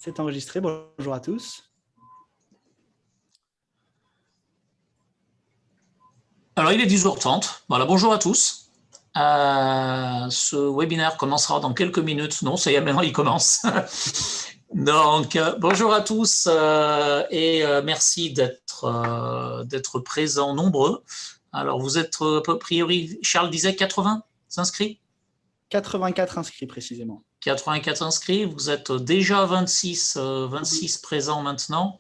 C'est enregistré. Bonjour à tous. Alors, il est 10h30. Voilà, bonjour à tous. Ce webinaire commencera dans quelques minutes. Non, ça y est, maintenant il commence. Donc, bonjour à tous et merci d'être présents nombreux. Alors, vous êtes a priori, Charles disait 80 inscrits ? 84 inscrits précisément. 84 inscrits. Vous êtes déjà 26 présents maintenant.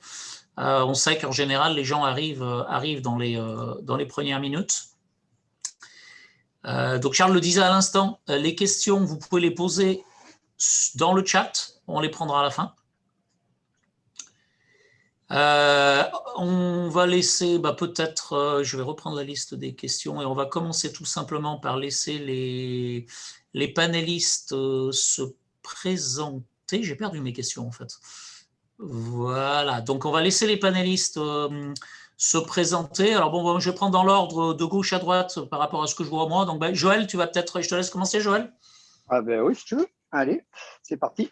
On sait qu'en général, les gens arrivent dans les premières minutes. Donc, Charles le disait à l'instant, les questions, vous pouvez les poser dans le chat. On les prendra à la fin. On va laisser, peut-être, je vais reprendre la liste des questions et on va commencer tout simplement par laisser les panélistes se présenter. J'ai perdu mes questions en fait. Voilà, donc on va laisser les panélistes se présenter. Alors bon, je vais prendre dans l'ordre de gauche à droite par rapport à ce que je vois moi. Donc Joël, tu vas peut-être, je te laisse commencer Joël. Ah ben oui, si tu veux. Allez, c'est parti.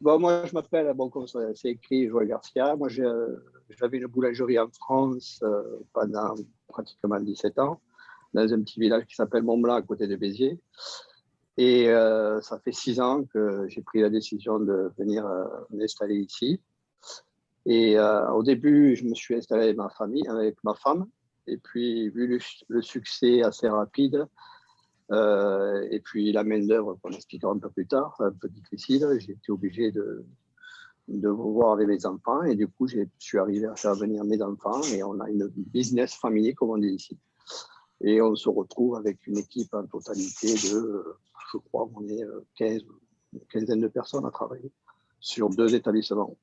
Bon, moi je m'appelle, comme c'est écrit, Joël Garcia. Moi j'avais une boulangerie en France pendant pratiquement 17 ans, dans un petit village qui s'appelle Montblanc à côté de Béziers. Et ça fait 6 ans que j'ai pris la décision de venir m'installer ici. Et au début, je me suis installé avec ma famille, avec ma femme. Et puis, vu le succès assez rapide, et puis la main-d'œuvre qu'on expliquera un peu plus tard, un peu difficile, j'ai été obligé de voir avec mes enfants. Et du coup, je suis arrivé à faire venir mes enfants. Et on a une business famille, comme on dit ici. Et on se retrouve avec une équipe en totalité de, je crois qu'on est une quinzaine de personnes à travailler sur 2 établissements.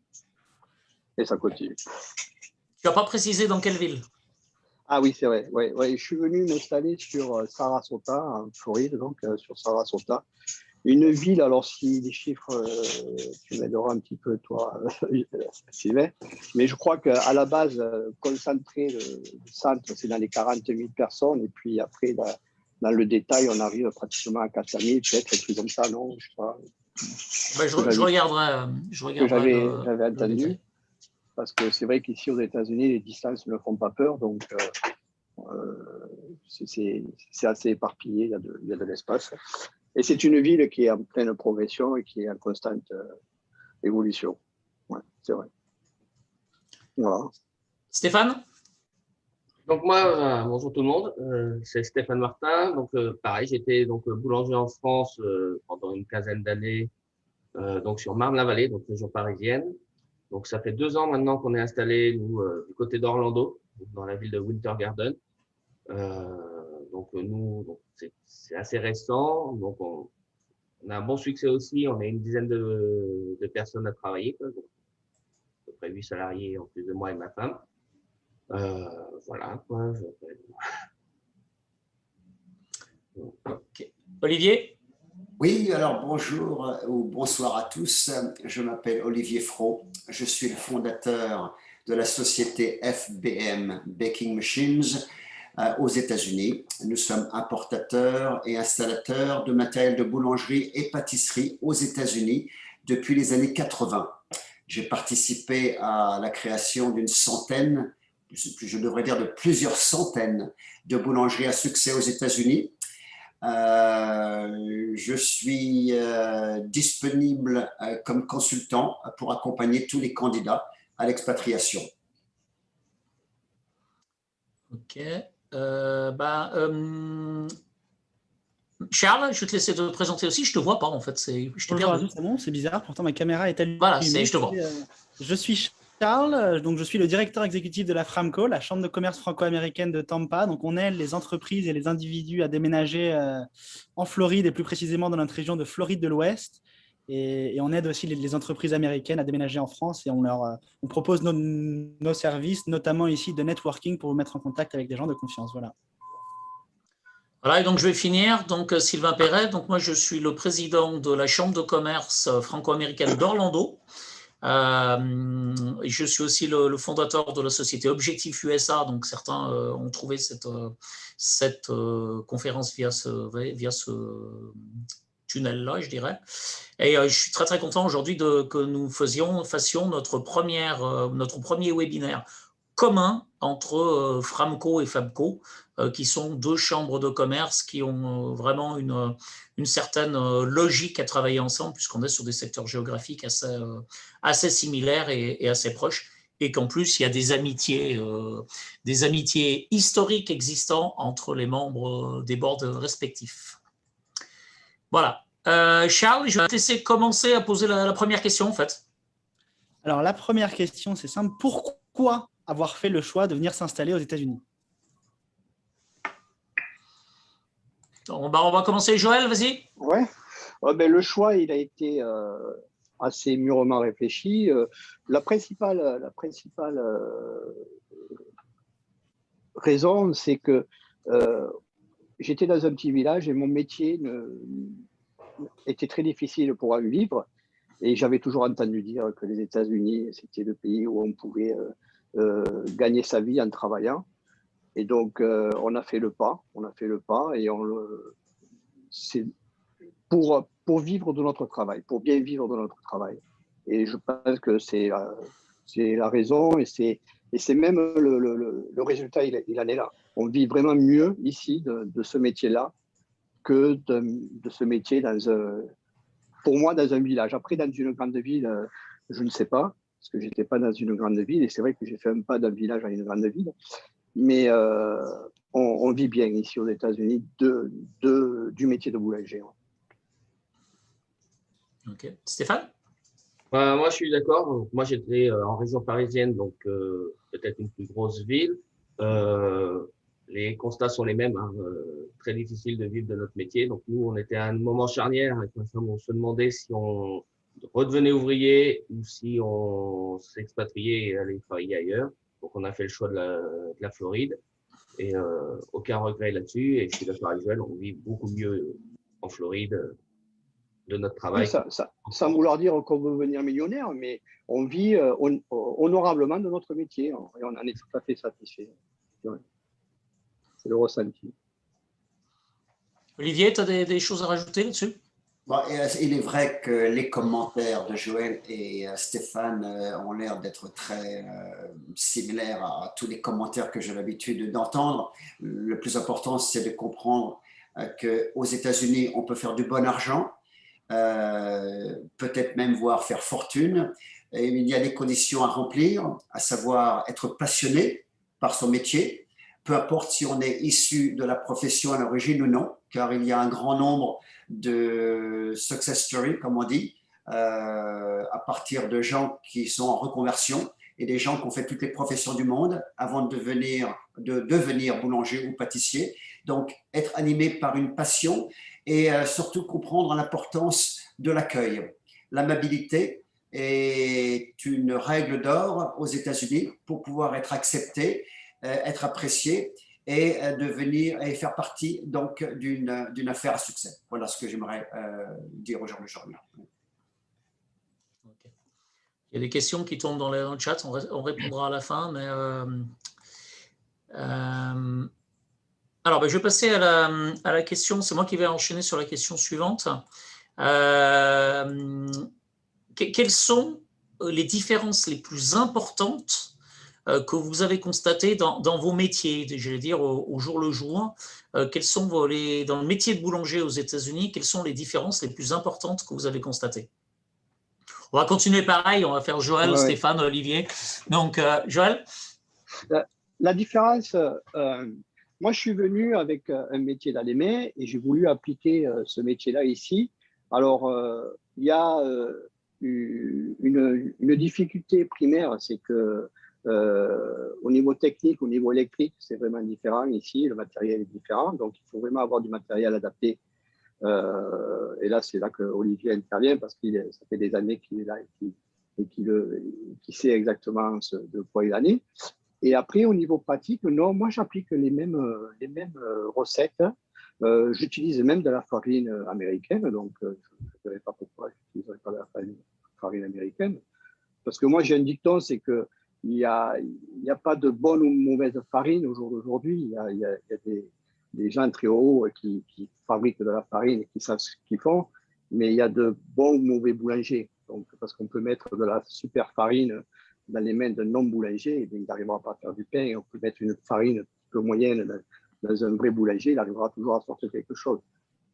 Et ça continue. Tu n'as pas précisé dans quelle ville? Ah oui, c'est vrai. Ouais. Je suis venu m'installer sur Sarasota, en Floride, donc sur Sarasota. Une ville, alors si les chiffres, tu m'aideras un petit peu, toi, Sylvain, mais je crois qu'à la base, concentré, le centre, c'est dans les 40 000 personnes, et puis après, dans le détail, on arrive pratiquement à 400 000, peut-être, un truc comme ça, non? Je sais pas. Je regarderai. J'avais entendu, parce que c'est vrai qu'ici, aux États-Unis, les distances ne font pas peur, donc c'est assez éparpillé, il y a de l'espace. Et c'est une ville qui est en pleine progression et qui est en constante évolution. Ouais, c'est vrai. Voilà. Stéphane? Donc moi, bonjour tout le monde, c'est Stéphane Martin. Donc pareil, j'étais boulanger en France pendant une quinzaine d'années, donc sur Marne-la-Vallée, donc région parisienne. Donc ça fait 2 ans maintenant qu'on est installé nous du côté d'Orlando, dans la ville de Winter Garden. C'est assez récent, donc on a un bon succès aussi, on a une dizaine de personnes à travailler, quoi, donc à peu près 8 salariés en plus de moi et ma femme. Voilà quoi. Okay. Olivier? Oui, alors bonjour ou bonsoir à tous. Je m'appelle Olivier Fro. Je suis le fondateur de la société FBM Baking Machines aux États-Unis. Nous sommes importateurs et installateurs de matériel de boulangerie et pâtisserie aux États-Unis depuis les années 80. J'ai participé à la création d'une centaine, je devrais dire de plusieurs centaines de boulangeries à succès aux États-Unis. Je suis disponible comme consultant pour accompagner tous les candidats à l'expatriation. Ok. Charles, je vais te laisser te présenter aussi. Je ne te vois pas en fait. Bonjour à tous, c'est bon, c'est bizarre. Pourtant, ma caméra est allumée. Voilà, je te vois. Je suis Charles, donc je suis le directeur exécutif de la Framco, la chambre de commerce franco-américaine de Tampa. Donc on aide les entreprises et les individus à déménager en Floride et plus précisément dans notre région de Floride de l'Ouest. Et on aide aussi les entreprises américaines à déménager en France et on propose nos services, notamment ici de networking pour vous mettre en contact avec des gens de confiance. Voilà. Voilà, et donc je vais finir. Donc Sylvain Perret, donc moi je suis le président de la chambre de commerce franco-américaine d'Orlando. Je suis aussi le fondateur de la société Objectif USA, donc certains ont trouvé cette conférence via ce tunnel-là, je dirais. Et je suis très, très content aujourd'hui que nous fassions notre premier webinaire commun entre Framco et Fabco, qui sont deux chambres de commerce qui ont vraiment une certaine logique à travailler ensemble, puisqu'on est sur des secteurs géographiques assez similaires et assez proches, et qu'en plus, il y a des amitiés historiques existants entre les membres des boards respectifs. Voilà. Charles, je vais te laisser commencer à poser la première question, en fait. Alors, la première question, c'est simple. Pourquoi avoir fait le choix de venir s'installer aux États-Unis? On va commencer. Joël, vas-y. Ouais. Le choix, il a été assez mûrement réfléchi. La principale raison, c'est que j'étais dans un petit village et mon métier était très difficile pour en vivre. Et j'avais toujours entendu dire que les États-Unis, c'était le pays où on pouvait gagner sa vie en travaillant. Et donc, on a fait le pas. Et c'est pour vivre de notre travail, pour bien vivre de notre travail. Et je pense que c'est la raison et c'est même le résultat, il en est là. On vit vraiment mieux ici de ce métier-là que de ce métier pour moi, dans un village. Après, dans une grande ville, je ne sais pas, parce que je n'étais pas dans une grande ville, et c'est vrai que j'ai fait un pas d'un village à une grande ville, mais on vit bien ici aux États-Unis du métier de boulanger. Ok. Stéphane? Moi, je suis d'accord. Moi, j'étais en région parisienne, donc peut-être une plus grosse ville. Les constats sont les mêmes, hein, très difficile de vivre de notre métier. Donc nous, on était à un moment charnière avec ma femme. On se demandait si on redevenait ouvrier ou si on s'expatriait et allait travailler ailleurs. Donc on a fait le choix de la Floride et aucun regret là-dessus. Et je suis d'accord avec Joël, on vit beaucoup mieux en Floride de notre travail. Oui, sans vouloir dire qu'on veut devenir millionnaire, mais on vit honorablement de notre métier et on en est tout à fait satisfait. Ouais. C'est le ressenti. Olivier, tu as des choses à rajouter là-dessus? Bon, il est vrai que les commentaires de Joël et Stéphane ont l'air d'être très similaires à tous les commentaires que j'ai l'habitude d'entendre. Le plus important, c'est de comprendre qu'aux États-Unis, on peut faire du bon argent, peut-être même voir faire fortune. Et il y a des conditions à remplir, à savoir être passionné par son métier, peu importe si on est issu de la profession à l'origine ou non, car il y a un grand nombre de success stories, comme on dit, à partir de gens qui sont en reconversion et des gens qui ont fait toutes les professions du monde avant de devenir boulanger ou pâtissier. Donc, être animé par une passion et surtout comprendre l'importance de l'accueil. L'amabilité est une règle d'or aux États-Unis pour pouvoir être accepté, être apprécié et devenir et faire partie donc d'une affaire à succès. Voilà ce que j'aimerais dire aujourd'hui. Okay. Il y a des questions qui tombent dans le chat, on répondra à la fin, mais alors je vais passer à la question, c'est moi qui vais enchaîner sur la question suivante. Quelles sont les différences les plus importantes que vous avez constaté dans vos métiers, j'allais dire au jour le jour, quelles sont dans le métier de boulanger aux États-Unis, quelles sont les différences les plus importantes que vous avez constatées? On va continuer pareil, on va faire Joël, ouais. Stéphane, Olivier. Donc, Joël? La différence, moi je suis venu avec un métier d'allemand et j'ai voulu appliquer ce métier-là ici. Alors, il y a une difficulté primaire, c'est que au niveau technique, au niveau électrique, c'est vraiment différent ici, le matériel est différent, donc il faut vraiment avoir du matériel adapté. Et là, c'est là que Olivier intervient parce que ça fait des années qu'il est là et qu'il sait exactement de quoi il en est. Et après, au niveau pratique, non, moi j'applique les mêmes recettes. J'utilise même de la farine américaine, donc je ne savais pas pourquoi je n'utiliserais pas de la farine américaine. Parce que moi, j'ai un dicton, c'est que il n'y a pas de bonne ou mauvaise farine au jour d'aujourd'hui. Il y a des gens très hauts qui fabriquent de la farine et qui savent ce qu'ils font. mais il y a de bons ou mauvais boulangers. Donc, parce qu'on peut mettre de la super farine dans les mains d'un non-boulanger, et il n'arrivera pas à faire du pain. Et on peut mettre une farine un peu moyenne dans un vrai boulanger, il arrivera toujours à sortir quelque chose.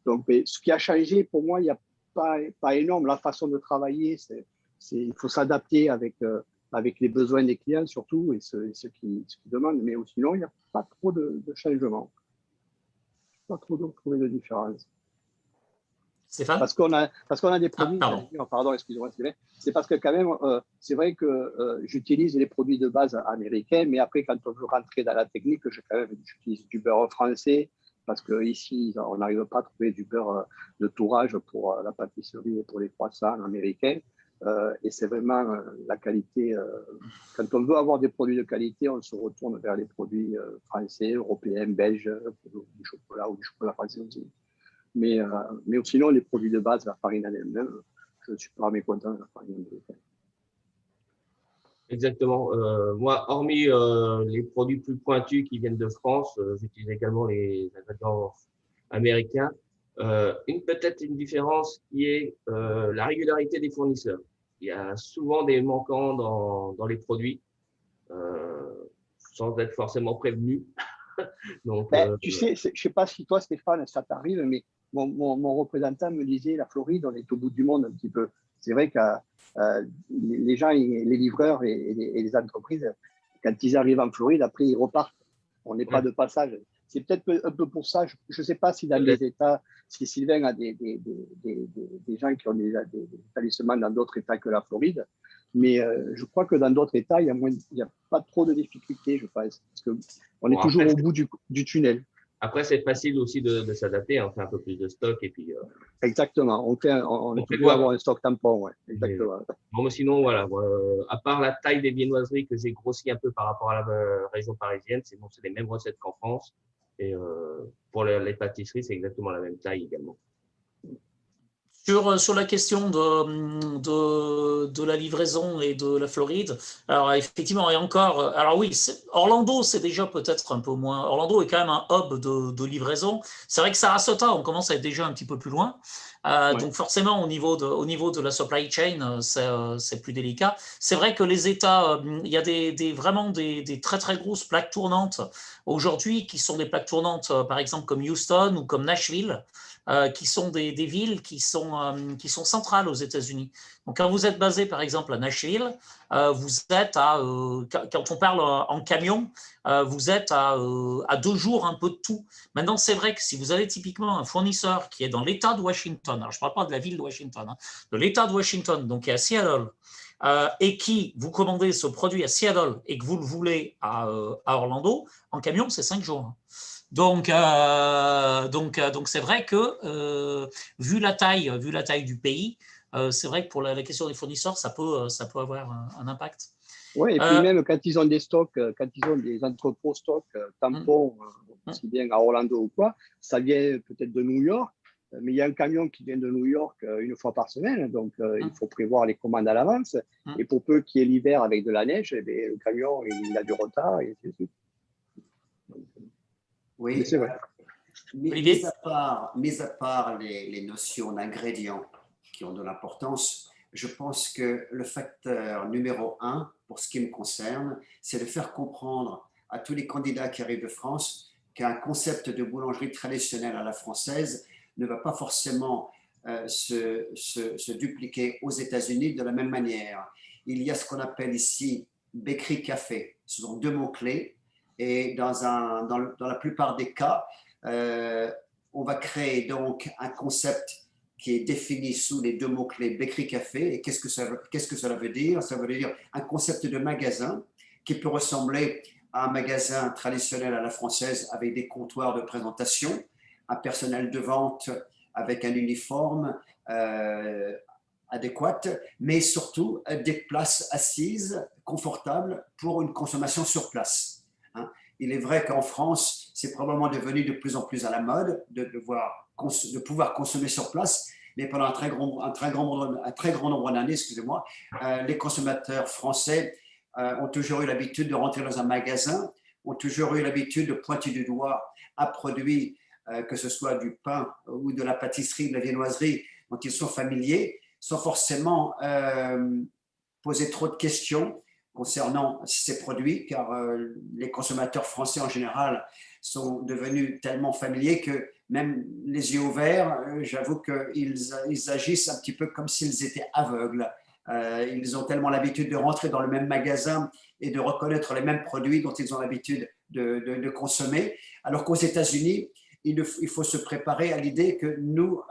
Donc, mais ce qui a changé, pour moi, il n'y a pas énorme. La façon de travailler, il faut s'adapter avec les besoins des clients surtout et ce qu'ils demandent. Mais sinon, il n'y a pas trop de changements. Pas trop de différence. Stéphane? Parce qu'on a des produits. Pardon, excusez-moi. C'est parce que quand même, c'est vrai que j'utilise les produits de base américains, mais après, quand on veut rentrer dans la technique, j'utilise du beurre français parce qu'ici, on n'arrive pas à trouver du beurre de tourage pour la pâtisserie et pour les croissants américains. Et c'est vraiment la qualité. Quand on veut avoir des produits de qualité, on se retourne vers les produits français, européens, belges, du chocolat ou du chocolat français aussi. Mais sinon, les produits de base, la farine en elle-même, je ne suis pas mécontent de la farine américaine. Exactement. Moi, hormis les produits plus pointus qui viennent de France, j'utilise également les ingrédients américains. Peut-être une différence qui est la régularité des fournisseurs. Il y a souvent des manquants dans les produits, sans être forcément prévenus. Donc, tu sais, je ne sais pas si toi, Stéphane, ça t'arrive, mais mon représentant me disait, la Floride, on est au bout du monde un petit peu. C'est vrai que les gens, les livreurs et les entreprises, quand ils arrivent en Floride, après, ils repartent. On n'est pas de passage. C'est peut-être un peu pour ça. Je ne sais pas si dans les États, si Sylvain a des gens qui ont des établissements dans d'autres États que la Floride, mais je crois que dans d'autres États, il n'y a pas trop de difficultés, je pense, parce qu'on est toujours au bout du tunnel. Après, c'est facile aussi de s'adapter. On fait un peu plus de stock et puis. Exactement. On est toujours avoir un stock tampon. Ouais. Exactement. Bon, mais sinon, voilà. À part la taille des viennoiseries que j'ai grossi un peu par rapport à la région parisienne, c'est les mêmes recettes qu'en France. Et pour les pâtisseries, c'est exactement la même taille également. Sur la question de la livraison et de la Floride, alors effectivement, et encore, alors oui, Orlando, c'est déjà peut-être un peu moins. Orlando est quand même un hub de livraison. C'est vrai que Sarasota, on commence à être déjà un petit peu plus loin. Donc forcément, au niveau de la supply chain, c'est plus délicat. C'est vrai que les États, il y a vraiment des très très grosses plaques tournantes aujourd'hui qui sont des plaques tournantes, par exemple comme Houston ou comme Nashville. Qui sont des villes qui sont centrales aux États-Unis. Donc, quand vous êtes basé, par exemple, à Nashville, vous êtes quand on parle en camion, vous êtes à 2 jours un peu de tout. Maintenant, c'est vrai que si vous avez typiquement un fournisseur qui est dans l'État de Washington, alors je ne parle pas de la ville de Washington, de l'État de Washington, donc qui est à Seattle, et qui vous commandez ce produit à Seattle et que vous le voulez à Orlando, en camion, c'est 5 jours. Donc c'est vrai que vu la taille du pays, c'est vrai que pour la question des fournisseurs, ça peut avoir un impact. Oui, et puis même quand ils ont des stocks, quand ils ont des entrepôts stocks tampons, aussi bien à Orlando ou quoi, ça vient peut-être de New York, mais il y a un camion qui vient de New York une fois par semaine, donc il faut prévoir les commandes à l'avance. Et pour peu qu'il y ait l'hiver avec de la neige, le camion il a du retard et c'est tout. Oui, c'est vrai. Mis à part les notions d'ingrédients qui ont de l'importance, je pense que le facteur numéro 1, pour ce qui me concerne, c'est de faire comprendre à tous les candidats qui arrivent de France qu'un concept de boulangerie traditionnelle à la française ne va pas forcément se dupliquer aux États-Unis de la même manière. Il y a ce qu'on appelle ici bakery café. Ce sont 2 mots-clés. Et dans la plupart des cas, on va créer donc un concept qui est défini sous les 2 mots-clés bakery café. Et qu'est-ce que cela veut dire? Ça veut dire un concept de magasin qui peut ressembler à un magasin traditionnel à la française avec des comptoirs de présentation, un personnel de vente avec un uniforme adéquat, mais surtout des places assises confortables pour une consommation sur place. Il est vrai qu'en France, c'est probablement devenu de plus en plus à la mode de pouvoir consommer sur place, mais pendant un très grand nombre d'années, excusez-moi, les consommateurs français ont toujours eu l'habitude de rentrer dans un magasin, ont toujours eu l'habitude de pointer du doigt un produit, que ce soit du pain ou de la pâtisserie, de la viennoiserie, dont ils sont familiers, sans forcément poser trop de questions concernant ces produits, car les consommateurs français en général sont devenus tellement familiers que même les yeux ouverts, j'avoue qu'ils agissent un petit peu comme s'ils étaient aveugles. Ils ont tellement l'habitude de rentrer dans le même magasin et de reconnaître les mêmes produits dont ils ont l'habitude de consommer, alors qu'aux États-Unis, il faut se préparer à l'idée que nous,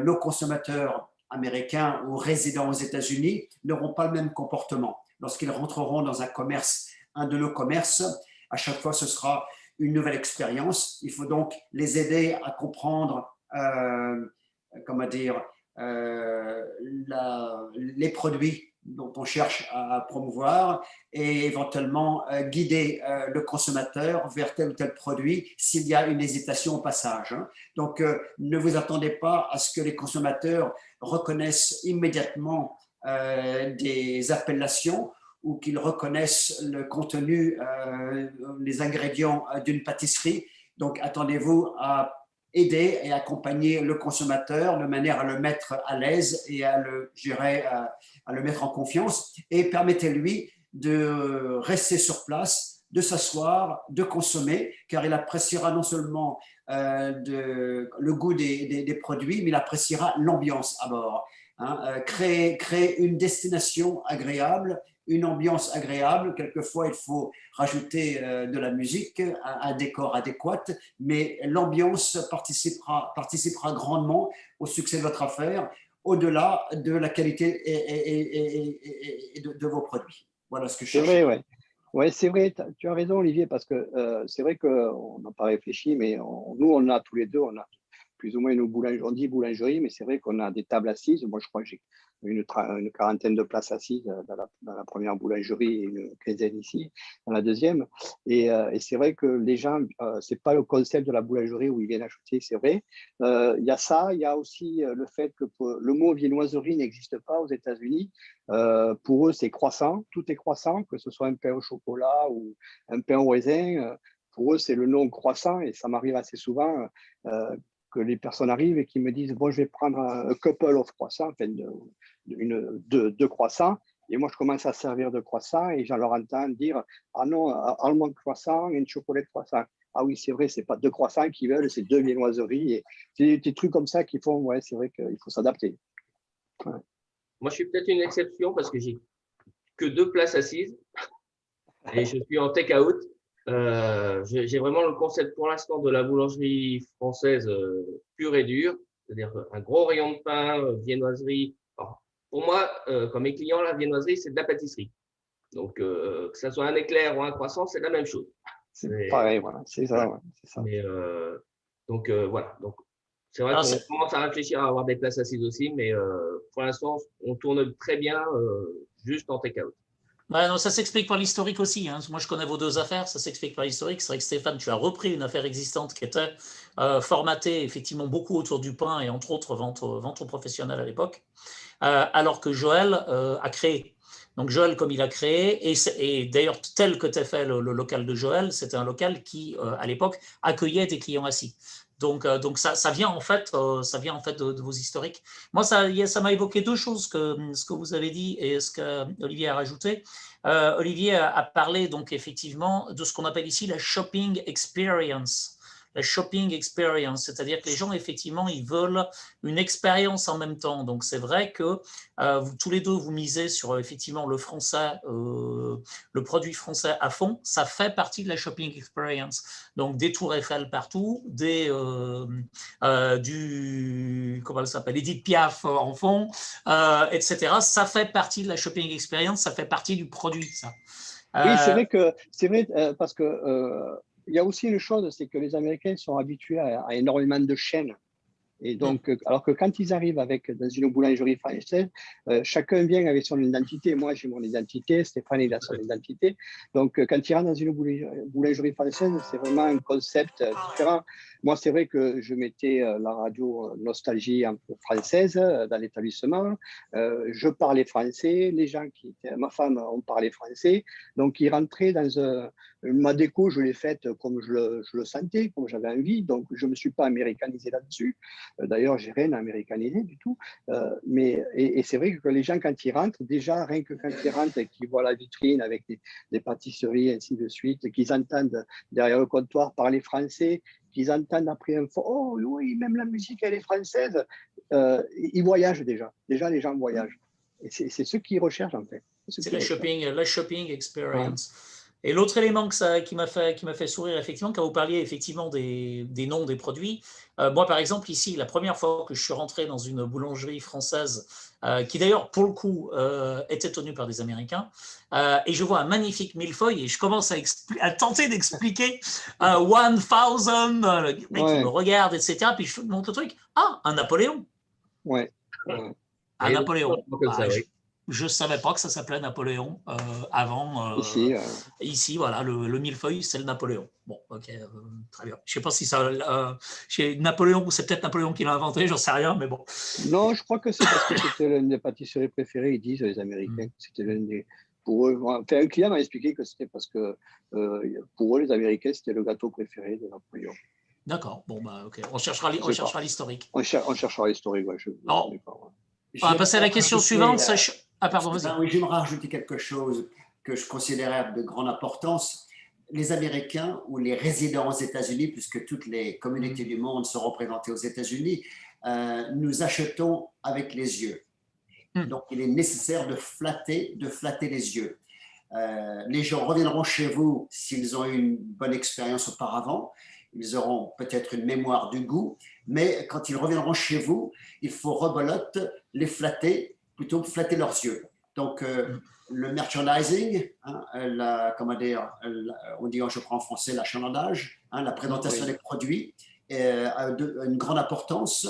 nos consommateurs américains ou résidents aux États-Unis n'auront pas le même comportement. Lorsqu'ils rentreront dans un de nos commerces, à chaque fois, ce sera une nouvelle expérience. Il faut donc les aider à comprendre, comment dire, les produits dont on cherche à promouvoir et éventuellement guider le consommateur vers tel ou tel produit s'il y a une hésitation au passage. Donc, ne vous attendez pas à ce que les consommateurs reconnaissent immédiatement des appellations ou qu'ils reconnaissent le contenu, les ingrédients d'une pâtisserie. Donc, attendez-vous à aider et accompagner le consommateur de manière à le mettre à l'aise et à le mettre en confiance, et permettez-lui de rester sur place, de s'asseoir, de consommer, car il appréciera non seulement le goût des produits, mais il appréciera l'ambiance à bord. Créer une destination agréable, une ambiance agréable. Quelquefois, il faut rajouter de la musique, un décor adéquat, mais l'ambiance participera grandement au succès de votre affaire, au-delà de la qualité et de vos produits. Voilà ce que je cherche. C'est vrai, ouais. Ouais, c'est vrai, tu as raison, Olivier, parce que c'est vrai qu'on n'a pas réfléchi, mais nous, on a tous les deux, on a plus ou moins une boulangerie, on dit boulangerie, mais c'est vrai qu'on a des tables assises. Moi, je crois que j'ai une quarantaine de places assises dans la première boulangerie et une quinzaine ici, dans la deuxième. Et c'est vrai que les gens, c'est pas le concept de la boulangerie où ils viennent acheter, c'est vrai. Il y a ça, il y a aussi le fait que le mot viennoiserie n'existe pas aux États-Unis. Pour eux, c'est croissant, tout est croissant, que ce soit un pain au chocolat ou un pain au raisin. Pour eux, c'est le nom croissant, et ça m'arrive assez souvent que les personnes arrivent et qui me disent bon, je vais prendre un couple of croissants, enfin deux croissants, et moi je commence à servir de croissants et j'en leur entends dire ah non, almond croissant et une chocolat croissant. Ah oui, c'est vrai, c'est pas deux croissants qu'ils veulent, c'est deux viennoiseries. Et c'est des trucs comme ça qui font, ouais, c'est vrai qu'il faut s'adapter. Ouais. Moi, je suis peut-être une exception parce que j'ai que 2 places assises et je suis en take-out. J'ai vraiment le concept pour l'instant de la boulangerie française pure et dure, c'est-à-dire un gros rayon de pain, viennoiserie. Alors, pour moi, comme mes clients, la viennoiserie, c'est de la pâtisserie. Donc, que ce soit un éclair ou un croissant, c'est la même chose. C'est pareil, voilà, c'est ça. Ouais, ça. Mais, donc, voilà. Donc, c'est vrai qu'on commence à réfléchir à avoir des places assises aussi, mais pour l'instant, on tourne très bien juste en take-out. Ouais, non, ça s'explique par l'historique aussi. Hein. Moi, je connais vos deux affaires, ça s'explique par l'historique. C'est vrai que Stéphane, tu as repris une affaire existante qui était formatée effectivement beaucoup autour du pain et entre autres vente aux professionnels à l'époque, alors que Joël a créé. Donc Joël, comme il a créé, et d'ailleurs tel que tu as fait le local de Joël, c'était un local qui, à l'époque, accueillait des clients assis. Donc ça vient en fait de vos historiques. Moi, ça m'a évoqué deux choses, ce que vous avez dit et ce qu'Olivier a rajouté. Olivier a parlé donc effectivement de ce qu'on appelle ici la shopping experience. La shopping experience, c'est-à-dire que les gens, effectivement, ils veulent une expérience en même temps. Donc, c'est vrai que vous, tous les deux, vous misez sur, effectivement, le français, le produit français à fond. Ça fait partie de la shopping experience. Donc, des tours Eiffel partout, comment elle s'appelle, Edith Piaf en fond, etc. Ça fait partie de la shopping experience, ça fait partie du produit, ça. Oui, c'est vrai parce que il y a aussi une chose, c'est que les Américains sont habitués à énormément de chaînes. Et donc, alors que quand ils arrivent dans une boulangerie française, chacun vient avec son identité. Moi, j'ai mon identité, Stéphane, il a son identité. Donc, quand il rentre dans une boulangerie française, c'est vraiment un concept différent. Moi, c'est vrai que je mettais la radio Nostalgie française dans l'établissement. Je parlais français. Les gens ma femme, on parlait français. Donc, ils rentraient dans Ma déco, je l'ai faite comme je le sentais, comme j'avais envie. Donc, je ne me suis pas américanisé là-dessus. D'ailleurs, je n'ai rien américanisé du tout. Et c'est vrai que les gens, quand ils rentrent, déjà, rien que quand ils rentrent et qu'ils voient la vitrine avec des pâtisseries, ainsi de suite, qu'ils entendent derrière le comptoir parler français, qu'ils entendent après un fort, oh oui, même la musique, elle est française, ils voyagent déjà. Déjà, les gens voyagent. Et c'est ce qu'ils recherchent, en fait. C'est la shopping experience. Ouais. Et l'autre élément qui m'a fait sourire, effectivement, quand vous parliez effectivement des noms des produits, moi, par exemple, ici, la première fois que je suis rentré dans une boulangerie française, qui d'ailleurs, pour le coup, était tenue par des Américains, et je vois un magnifique millefeuille, et je commence à tenter d'expliquer 1000, le mec, il me regarde, etc., puis je montre le truc, un Napoléon. Ouais. Un Napoléon. Je ne savais pas que ça s'appelait Napoléon avant. Ici, voilà, le millefeuille, c'est le Napoléon. Bon, ok, très bien. Je ne sais pas si ça. Chez Napoléon, c'est peut-être Napoléon qui l'a inventé, j'en sais rien, mais bon. Non, je crois que c'est parce que c'était l'une des pâtisseries préférées, ils disent, les Américains. C'était l'une des. Pour eux, enfin, un client m'a expliqué que c'était parce que pour eux, les Américains, c'était le gâteau préféré de Napoléon. D'accord, bon, bah, ok. On cherchera l'historique. On cherchera l'historique, ouais. On va passer à la question suivante. Pardon, vas-y. Oui, je vais me rajouter quelque chose que je considérais de grande importance. Les Américains ou les résidents aux États-Unis, puisque toutes les communautés du monde sont représentées aux États-Unis, nous achetons avec les yeux. Donc, il est nécessaire de flatter les yeux. Les gens reviendront chez vous s'ils ont eu une bonne expérience auparavant. Ils auront peut-être une mémoire du goût, mais quand ils reviendront chez vous, il faut rebelote les flatter, plutôt que flatter leurs yeux. Donc, le merchandising, on dit, je prends en français, l'achalandage, la présentation des produits, a une grande importance.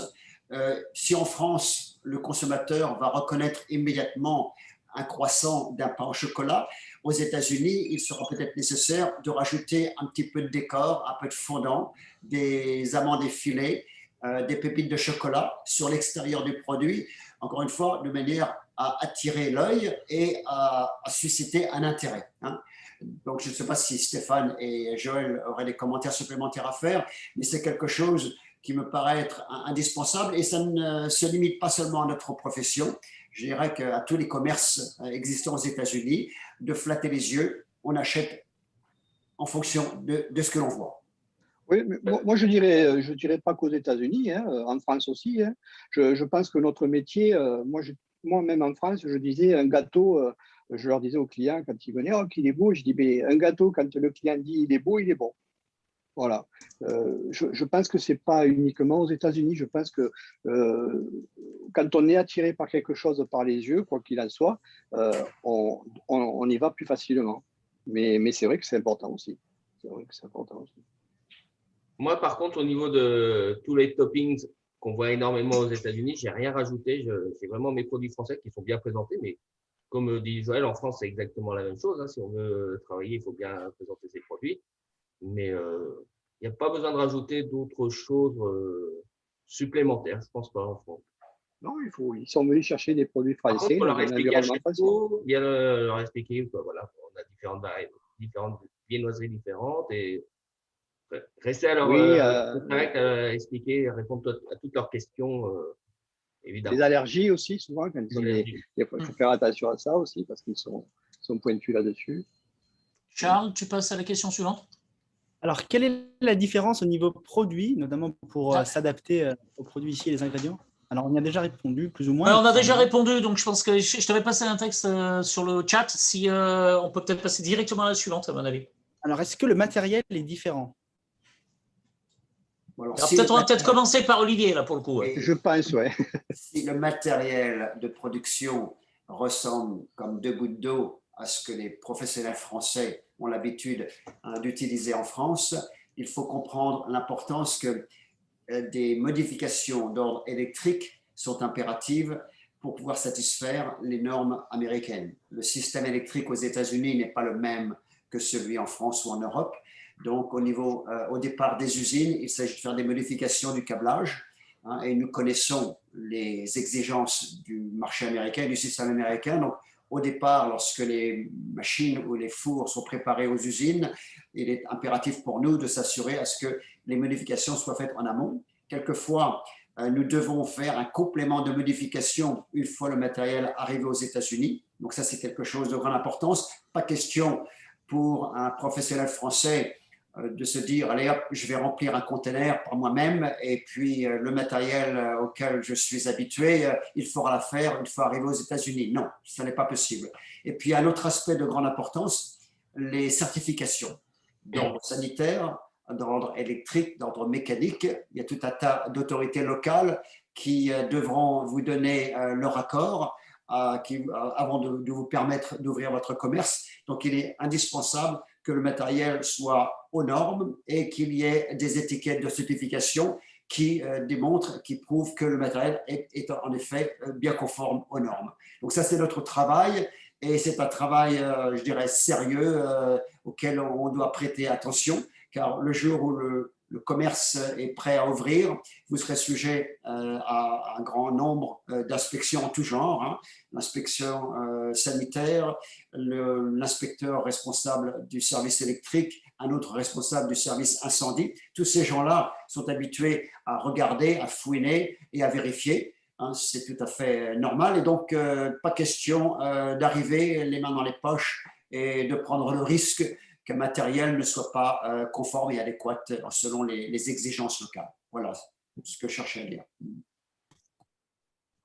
Si en France, le consommateur va reconnaître immédiatement un croissant d'un pain au chocolat, aux États-Unis, il sera peut-être nécessaire de rajouter un petit peu de décor, un peu de fondant, des amandes effilées, des pépites de chocolat sur l'extérieur du produit, encore une fois, de manière à attirer l'œil et à susciter un intérêt. Donc, je ne sais pas si Stéphane et Joël auraient des commentaires supplémentaires à faire, mais c'est quelque chose qui me paraît être indispensable et ça ne se limite pas seulement à notre profession. Je dirais qu'à tous les commerces existants aux États-Unis, de flatter les yeux, on achète en fonction de ce que l'on voit. Oui, mais moi je dirais pas qu'aux États-Unis, en France aussi. Je pense que notre métier, moi-même en France, je disais un gâteau, je leur disais aux clients quand ils venaient, oh, qu'il est beau, je dis, mais un gâteau, quand le client dit il est beau, il est bon. Voilà. Je pense que ce n'est pas uniquement aux États-Unis. Je pense que quand on est attiré par quelque chose par les yeux, quoi qu'il en soit, on y va plus facilement. Mais c'est vrai que c'est important aussi. Moi, par contre, au niveau de tous les toppings qu'on voit énormément aux États-Unis, je n'ai rien rajouté. C'est vraiment mes produits français qui sont bien présentés. Mais comme dit Joël, en France, c'est exactement la même chose. Si on veut travailler, il faut bien présenter ses produits. Mais il n'y a pas besoin de rajouter d'autres choses supplémentaires, je ne pense pas en France. Non, ils sont venus chercher des produits français. Par contre, bien leur expliquer, voilà, on a différentes viennoiseries différentes et rester à leur expliquer, répondre à toutes leurs questions, évidemment. Les allergies aussi, souvent, quand il faut faire attention à ça aussi, parce qu'ils sont pointus là-dessus. Charles, tu passes à la question suivante. Alors, quelle est la différence au niveau produit, notamment pour s'adapter aux produits ici et les ingrédients? Alors, on y a déjà répondu, plus ou moins. Ouais, on a déjà répondu, donc je pense que je t'avais passé un texte sur le chat. Si on peut peut-être passer directement à la suivante, à mon avis. Alors, est-ce que le matériel est différent? On va peut-être commencer par Olivier, là, pour le coup. Je pense, oui. Si le matériel de production ressemble comme deux gouttes d'eau à ce que les professionnels français ont l'habitude d'utiliser en France, il faut comprendre l'importance que des modifications d'ordre électrique sont impératives pour pouvoir satisfaire les normes américaines. Le système électrique aux États-Unis n'est pas le même que celui en France ou en Europe. Donc, au départ des usines, il s'agit de faire des modifications du câblage. Et nous connaissons les exigences du marché américain, du système américain. Donc, au départ, lorsque les machines ou les fours sont préparés aux usines, il est impératif pour nous de s'assurer à ce que les modifications soient faites en amont. Quelquefois, nous devons faire un complément de modification une fois le matériel arrivé aux États-Unis. Donc ça, c'est quelque chose de grande importance. Pas question pour un professionnel français de se dire, allez hop, je vais remplir un conteneur par moi-même et puis le matériel auquel je suis habitué, il faudra la faire une fois arrivé aux États-Unis. Non, ce n'est pas possible. Et puis un autre aspect de grande importance, les certifications d'ordre sanitaire, d'ordre électrique, d'ordre mécanique. Il y a tout un tas d'autorités locales qui devront vous donner leur accord avant de vous permettre d'ouvrir votre commerce. Donc, il est indispensable que le matériel soit aux normes et qu'il y ait des étiquettes de certification qui démontrent, qui prouvent que le matériel est en effet bien conforme aux normes. Donc, ça, c'est notre travail. Et c'est un travail, je dirais, sérieux auquel on doit prêter attention, car le jour où le commerce est prêt à ouvrir, vous serez sujet à un grand nombre d'inspections en tout genre, hein. L'inspection sanitaire, l'inspecteur responsable du service électrique, un autre responsable du service incendie. Tous ces gens-là sont habitués à regarder, à fouiner et à vérifier. Hein, c'est tout à fait normal. Et donc, pas question d'arriver les mains dans les poches et de prendre le risque qu'un matériel ne soit pas conforme et adéquat selon les exigences locales. Voilà ce que je cherchais à dire.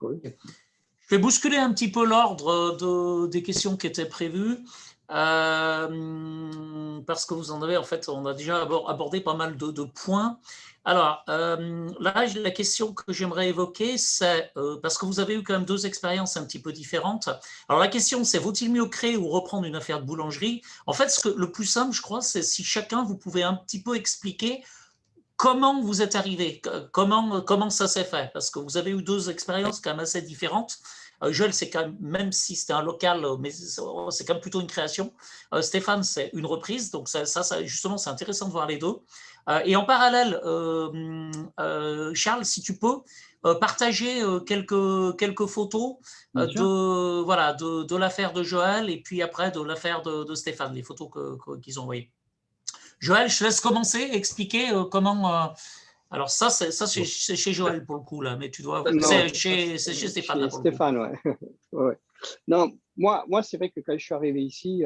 Je vais bousculer un petit peu l'ordre des questions qui étaient prévues, parce que vous en avez, en fait, on a déjà abordé pas mal de points. Alors, là, la question que j'aimerais évoquer, c'est, parce que vous avez eu quand même deux expériences un petit peu différentes. Alors, la question, c'est, vaut-il mieux créer ou reprendre une affaire de boulangerie? En fait, le plus simple, je crois, c'est si chacun, vous pouvez un petit peu expliquer comment vous êtes arrivé, comment ça s'est fait, parce que vous avez eu deux expériences quand même assez différentes. Joël, c'est quand même si c'était un local, mais c'est quand même plutôt une création. Stéphane, c'est une reprise, donc ça justement, c'est intéressant de voir les deux. Et en parallèle, Charles, si tu peux partager quelques photos de l'affaire de Joël et puis après de l'affaire de Stéphane, les photos qu'ils ont envoyées. Joël, je te laisse commencer, expliquer comment. Alors ça, c'est chez Joël pour le coup là, mais tu dois. C'est chez Stéphane. Chez Stéphane, ouais. Ouais. Non, moi, c'est vrai que quand je suis arrivé ici,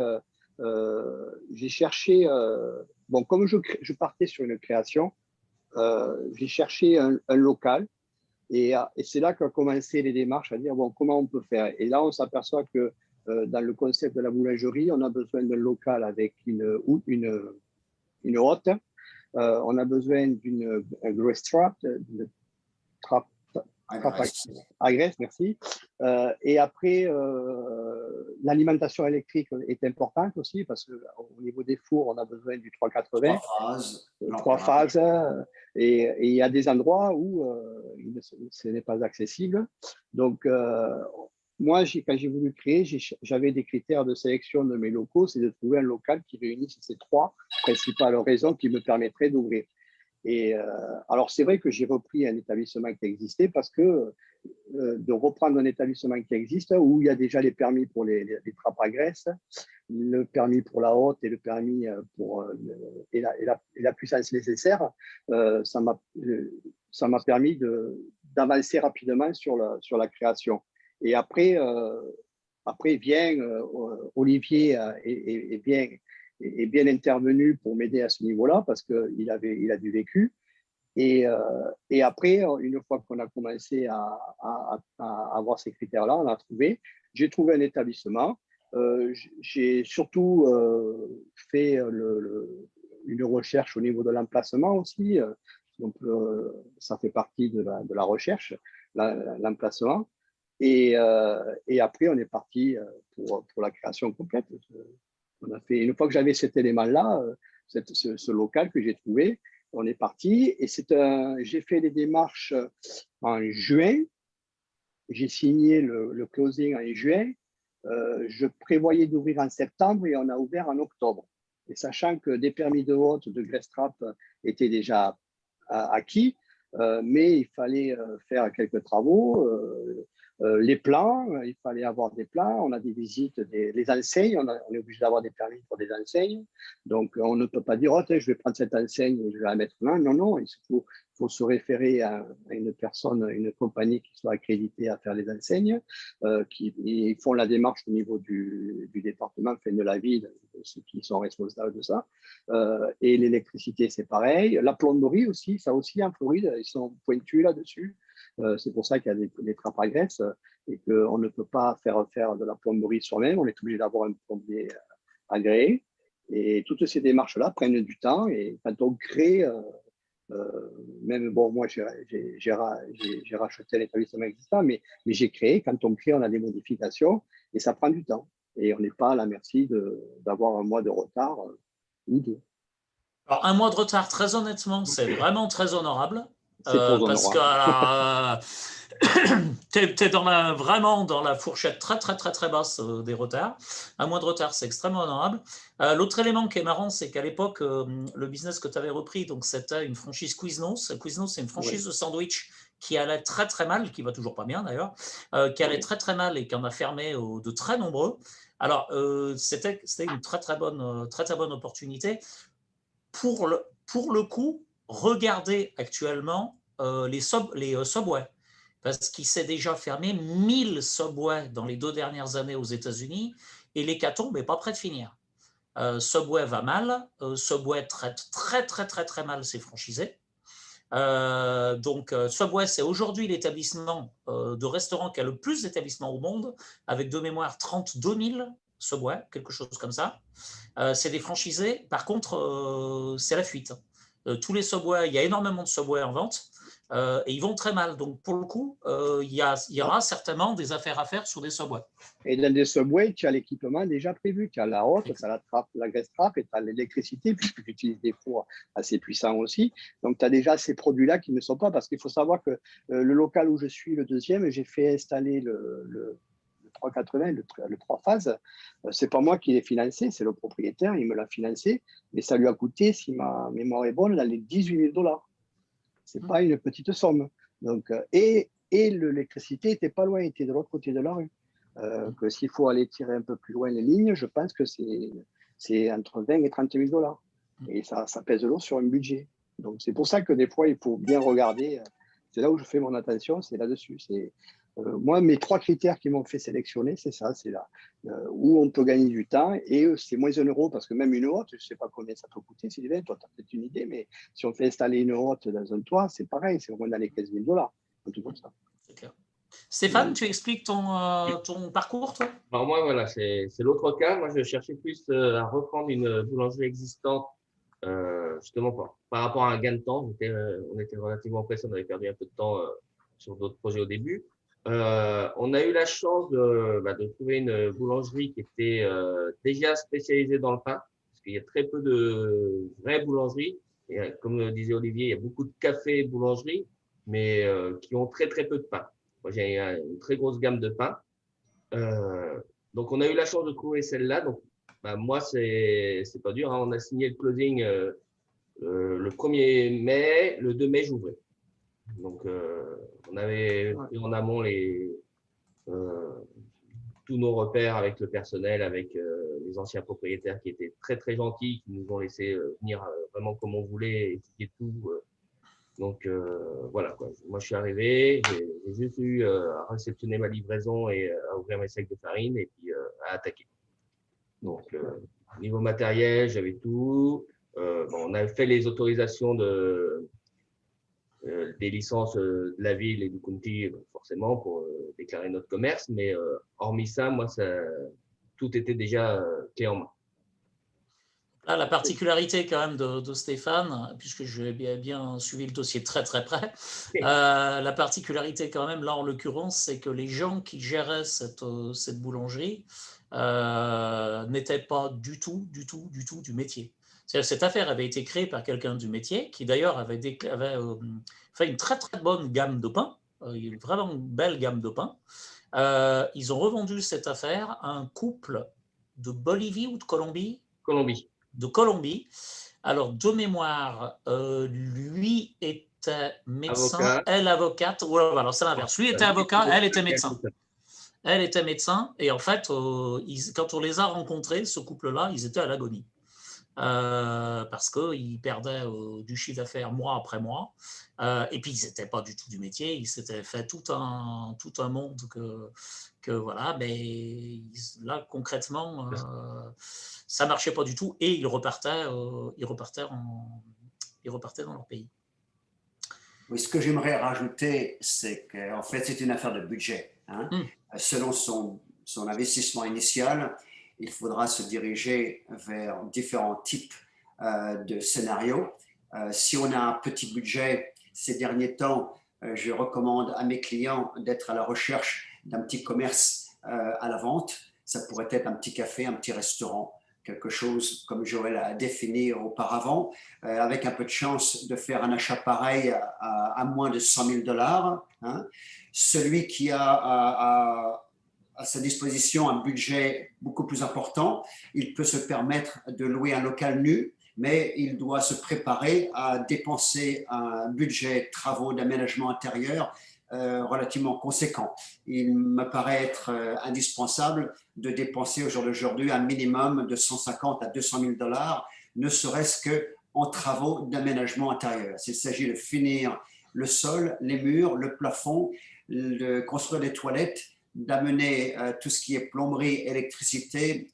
j'ai cherché. Bon, comme je partais sur une création, j'ai cherché un local, et c'est là qu'ont commencé les démarches à dire bon, comment on peut faire. Et là, on s'aperçoit que dans le concept de la boulangerie, on a besoin d'un local avec une hotte. On a besoin d'une grace trap, d'une trappe à graisse, merci. Et après, l'alimentation électrique est importante aussi parce qu'au niveau des fours, on a besoin du 380. Trois phases. Et il y a des endroits où ce n'est pas accessible. Donc, moi, quand j'ai voulu créer, j'avais des critères de sélection de mes locaux, c'est de trouver un local qui réunisse ces trois principales raisons qui me permettraient d'ouvrir. Et alors, c'est vrai que j'ai repris un établissement qui existait parce que de reprendre un établissement qui existe où il y a déjà les permis pour les trappes à graisse, le permis pour la hotte et le permis pour et la puissance nécessaire, ça m'a permis d'avancer rapidement sur la création. Et après vient Olivier est bien intervenu pour m'aider à ce niveau-là parce qu'il a du vécu. Et après, une fois qu'on a commencé à avoir ces critères-là, j'ai trouvé un établissement. J'ai surtout fait une recherche au niveau de l'emplacement aussi. Donc, ça fait partie de la recherche, l'emplacement. Et après, on est parti pour la création complète. On a fait, une fois que j'avais cet élément-là, ce local que j'ai trouvé, on est parti. Et j'ai fait les démarches en juin. J'ai signé le closing en juin. Je prévoyais d'ouvrir en septembre et on a ouvert en octobre. Et sachant que des permis de hotte de grace trap étaient déjà acquis, mais il fallait faire quelques travaux. Les plans, il fallait avoir des plans, on a des visites, les enseignes, on est obligé d'avoir des permis pour des enseignes. Donc, on ne peut pas dire, oh, je vais prendre cette enseigne et je vais la mettre là. Non, non, il faut se référer à une personne, une compagnie qui soit accréditée à faire les enseignes, ils font la démarche au niveau du département, enfin de la ville, ceux qui sont responsables de ça. Et l'électricité, c'est pareil. La plomberie aussi, ça aussi en Floride, ils sont pointus là-dessus. C'est pour ça qu'il y a des trappes à graisse et qu'on ne peut pas faire de la plomberie soi-même. On est obligé d'avoir un plombier agréé. Et toutes ces démarches-là prennent du temps. Et quand on crée, même bon, moi j'ai racheté l'établissement existant, mais j'ai créé. Quand on crée, on a des modifications et ça prend du temps. Et on n'est pas à la merci d'avoir un mois de retard ou deux. Alors, un mois de retard, très honnêtement, c'est vraiment très honorable. C'est trop parce que tu es vraiment dans la fourchette très, très, très, très basse des retards. Un mois de retard, c'est extrêmement honorable. L'autre élément qui est marrant, c'est qu'à l'époque, le business que tu avais repris, donc c'était une franchise Quiznos. Quiznos, c'est une franchise de sandwich qui allait très, très mal, qui va toujours pas bien d'ailleurs, qui allait très, très mal et qui en a fermé de très nombreux. Alors, c'était une très, très bonne opportunité. Pour le coup, regardez actuellement les Subway, parce qu'il s'est déjà fermé 1000 Subway dans les 2 dernières années aux États-Unis, et l'hécatombe n'est pas près de finir. Subway va mal, Subway traite très, très, très, très mal ses franchisés. Donc, Subway, c'est aujourd'hui l'établissement de restaurant qui a le plus d'établissements au monde, avec de mémoire 32 000 Subway, quelque chose comme ça. C'est des franchisés. Par contre, c'est la fuite. Tous les Subway, il y a énormément de Subway en vente et ils vont très mal. Donc, pour le coup, il y aura certainement des affaires à faire sur des Subway. Et dans des Subway, tu as l'équipement déjà prévu. Tu as la haute, tu as la trappe, la graisse trappe et tu as l'électricité, puisque tu utilises des fours assez puissants aussi. Donc, tu as déjà ces produits-là qui ne sont pas, parce qu'il faut savoir que le local où je suis, le deuxième, j'ai fait installer le 380, le 3 phases. C'est pas moi qui l'ai financé, c'est le propriétaire, il me l'a financé, mais ça lui a coûté, si ma mémoire est bonne, dans les $18 000. C'est pas une petite somme. Donc, et l'électricité était pas loin, était de l'autre côté de la rue. Que s'il faut aller tirer un peu plus loin les lignes, je pense que c'est entre 20 et 30 $. Et ça pèse lourd sur un budget. Donc, c'est pour ça que des fois, il faut bien regarder. C'est là où je fais mon attention, c'est là-dessus. Moi, mes 3 critères qui m'ont fait sélectionner, c'est ça, c'est là où on peut gagner du temps et c'est moins €, parce que même une haute, je ne sais pas combien ça peut coûter, Sylvain, toi, tu as peut-être une idée, mais si on fait installer une haute dans un toit, c'est pareil, c'est au moins dans les 15 000 $, un truc comme ça. C'est clair. Stéphane, tu expliques ton parcours, toi? Alors moi, voilà, c'est l'autre cas. Moi, je cherchais plus à reprendre une boulangerie existante, justement par rapport à un gain de temps. On était relativement pressés, on avait perdu un peu de temps sur d'autres projets au début. On a eu la chance de trouver une boulangerie qui était déjà spécialisée dans le pain, parce qu'il y a très peu de vraies boulangeries. Et, comme disait Olivier, il y a beaucoup de cafés et boulangeries, mais qui ont très très peu de pain. Moi, j'ai une très grosse gamme de pain. Donc, on a eu la chance de trouver celle-là. Donc, moi, c'est pas dur, hein. On a signé le closing le 1er mai. Le 2 mai, j'ouvrais. Donc, on avait pris en amont tous nos repères avec le personnel, avec les anciens propriétaires qui étaient très, très gentils, qui nous ont laissé venir vraiment comme on voulait, expliquer tout. Donc, voilà, quoi. Moi, je suis arrivé, j'ai juste eu à réceptionner ma livraison et à ouvrir mes sacs de farine et puis à attaquer. Donc, niveau matériel, j'avais tout. On a fait les autorisations des licences de la ville et du county, forcément, pour déclarer notre commerce. Mais hormis ça, moi, tout était déjà clé en main. Là, la particularité quand même de Stéphane, puisque j'ai bien suivi le dossier très très près, la particularité quand même là en l'occurrence, c'est que les gens qui géraient cette boulangerie n'étaient pas du tout du métier. Cette affaire avait été créée par quelqu'un du métier qui d'ailleurs avait fait une très très bonne gamme de pain, vraiment une belle gamme de pain. Ils ont revendu cette affaire à un couple de Bolivie ou de Colombie ? Colombie. De Colombie. Alors, de mémoire, lui était médecin, Avocat. elle avocate. Ou alors c'est l'inverse. Lui était avocat, elle était médecin. Elle était médecin et en fait, quand on les a rencontrés, ce couple-là, ils étaient à l'agonie. Parce qu'ils perdaient du chiffre d'affaires mois après mois. Et puis, ils n'étaient pas du tout du métier. Ils s'étaient fait tout un monde que voilà. Mais là, concrètement, ça ne marchait pas du tout et ils repartaient dans leur pays. Oui, ce que j'aimerais rajouter, c'est qu'en fait, c'est une affaire de budget. Hein. Selon son investissement initial, il faudra se diriger vers différents types de scénarios. Si on a un petit budget, ces derniers temps, je recommande à mes clients d'être à la recherche d'un petit commerce à la vente. Ça pourrait être un petit café, un petit restaurant, quelque chose comme Joël a défini auparavant, avec un peu de chance de faire un achat pareil à moins de 100 000 $. Hein. Celui qui a à sa disposition un budget beaucoup plus important, il peut se permettre de louer un local nu, mais il doit se préparer à dépenser un budget travaux d'aménagement intérieur relativement conséquent. Il me paraît être indispensable de dépenser au jour d'aujourd'hui un minimum de 150 à 200 000 $, ne serait-ce qu'en travaux d'aménagement intérieur. S'il s'agit de finir le sol, les murs, le plafond, de construire des toilettes, d'amener tout ce qui est plomberie, électricité,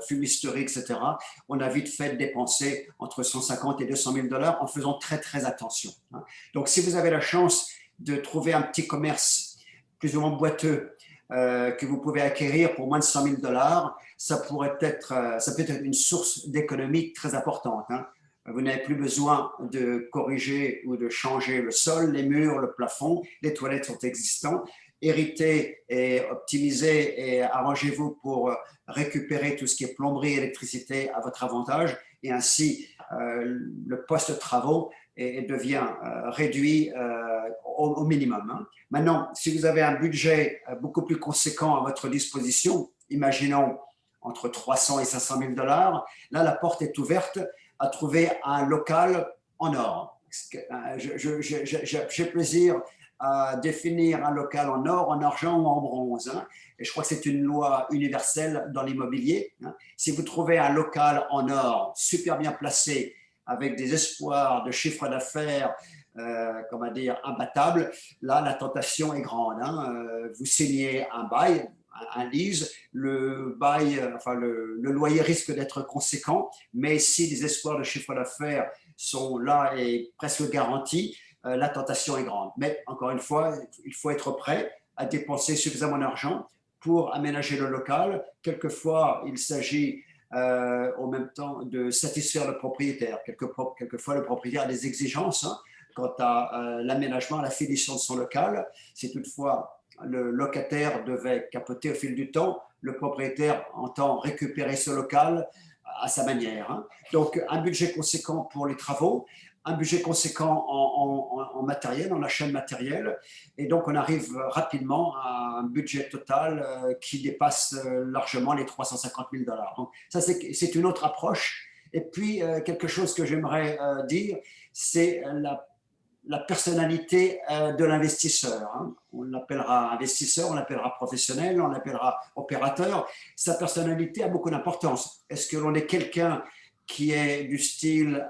fumisterie, etc. On a vite fait dépenser entre 150 et 200 000 $ en faisant très, très attention. Hein. Donc, si vous avez la chance de trouver un petit commerce plus ou moins boiteux que vous pouvez acquérir pour moins de 100 000 $, ça peut être une source d'économie très importante. Hein. Vous n'avez plus besoin de corriger ou de changer le sol, les murs, le plafond, les toilettes sont existants. Héritez et optimisez et arrangez-vous pour récupérer tout ce qui est plomberie, électricité à votre avantage et ainsi le poste de travaux devient réduit au minimum. Hein. Maintenant, si vous avez un budget beaucoup plus conséquent à votre disposition, imaginons entre 300 et 500 000 $, là la porte est ouverte à trouver un local en or. J'ai plaisir à définir un local en or, en argent ou en bronze. Hein. Et je crois que c'est une loi universelle dans l'immobilier. Hein. Si vous trouvez un local en or super bien placé, avec des espoirs de chiffre d'affaires, comment dire, imbattables, là, la tentation est grande. Hein. Vous signez un bail, un lease, le loyer risque d'être conséquent, mais si les espoirs de chiffre d'affaires sont là et presque garantis, la tentation est grande. Mais encore une fois, il faut être prêt à dépenser suffisamment d'argent pour aménager le local. Quelquefois, il s'agit en même temps de satisfaire le propriétaire. Quelquefois, le propriétaire a des exigences quant à l'aménagement, à la finition de son local. Si toutefois le locataire devait capoter au fil du temps, le propriétaire entend récupérer ce local à sa manière. Hein. Donc, un budget conséquent pour les travaux, un budget conséquent en matériel, en achat de matériel, et donc on arrive rapidement à un budget total qui dépasse largement les 350 000 $. Donc, ça, c'est une autre approche. Et puis, quelque chose que j'aimerais dire, c'est la personnalité de l'investisseur. Hein. On l'appellera investisseur, on l'appellera professionnel, on l'appellera opérateur. Sa personnalité a beaucoup d'importance. Est-ce que l'on est quelqu'un qui est du style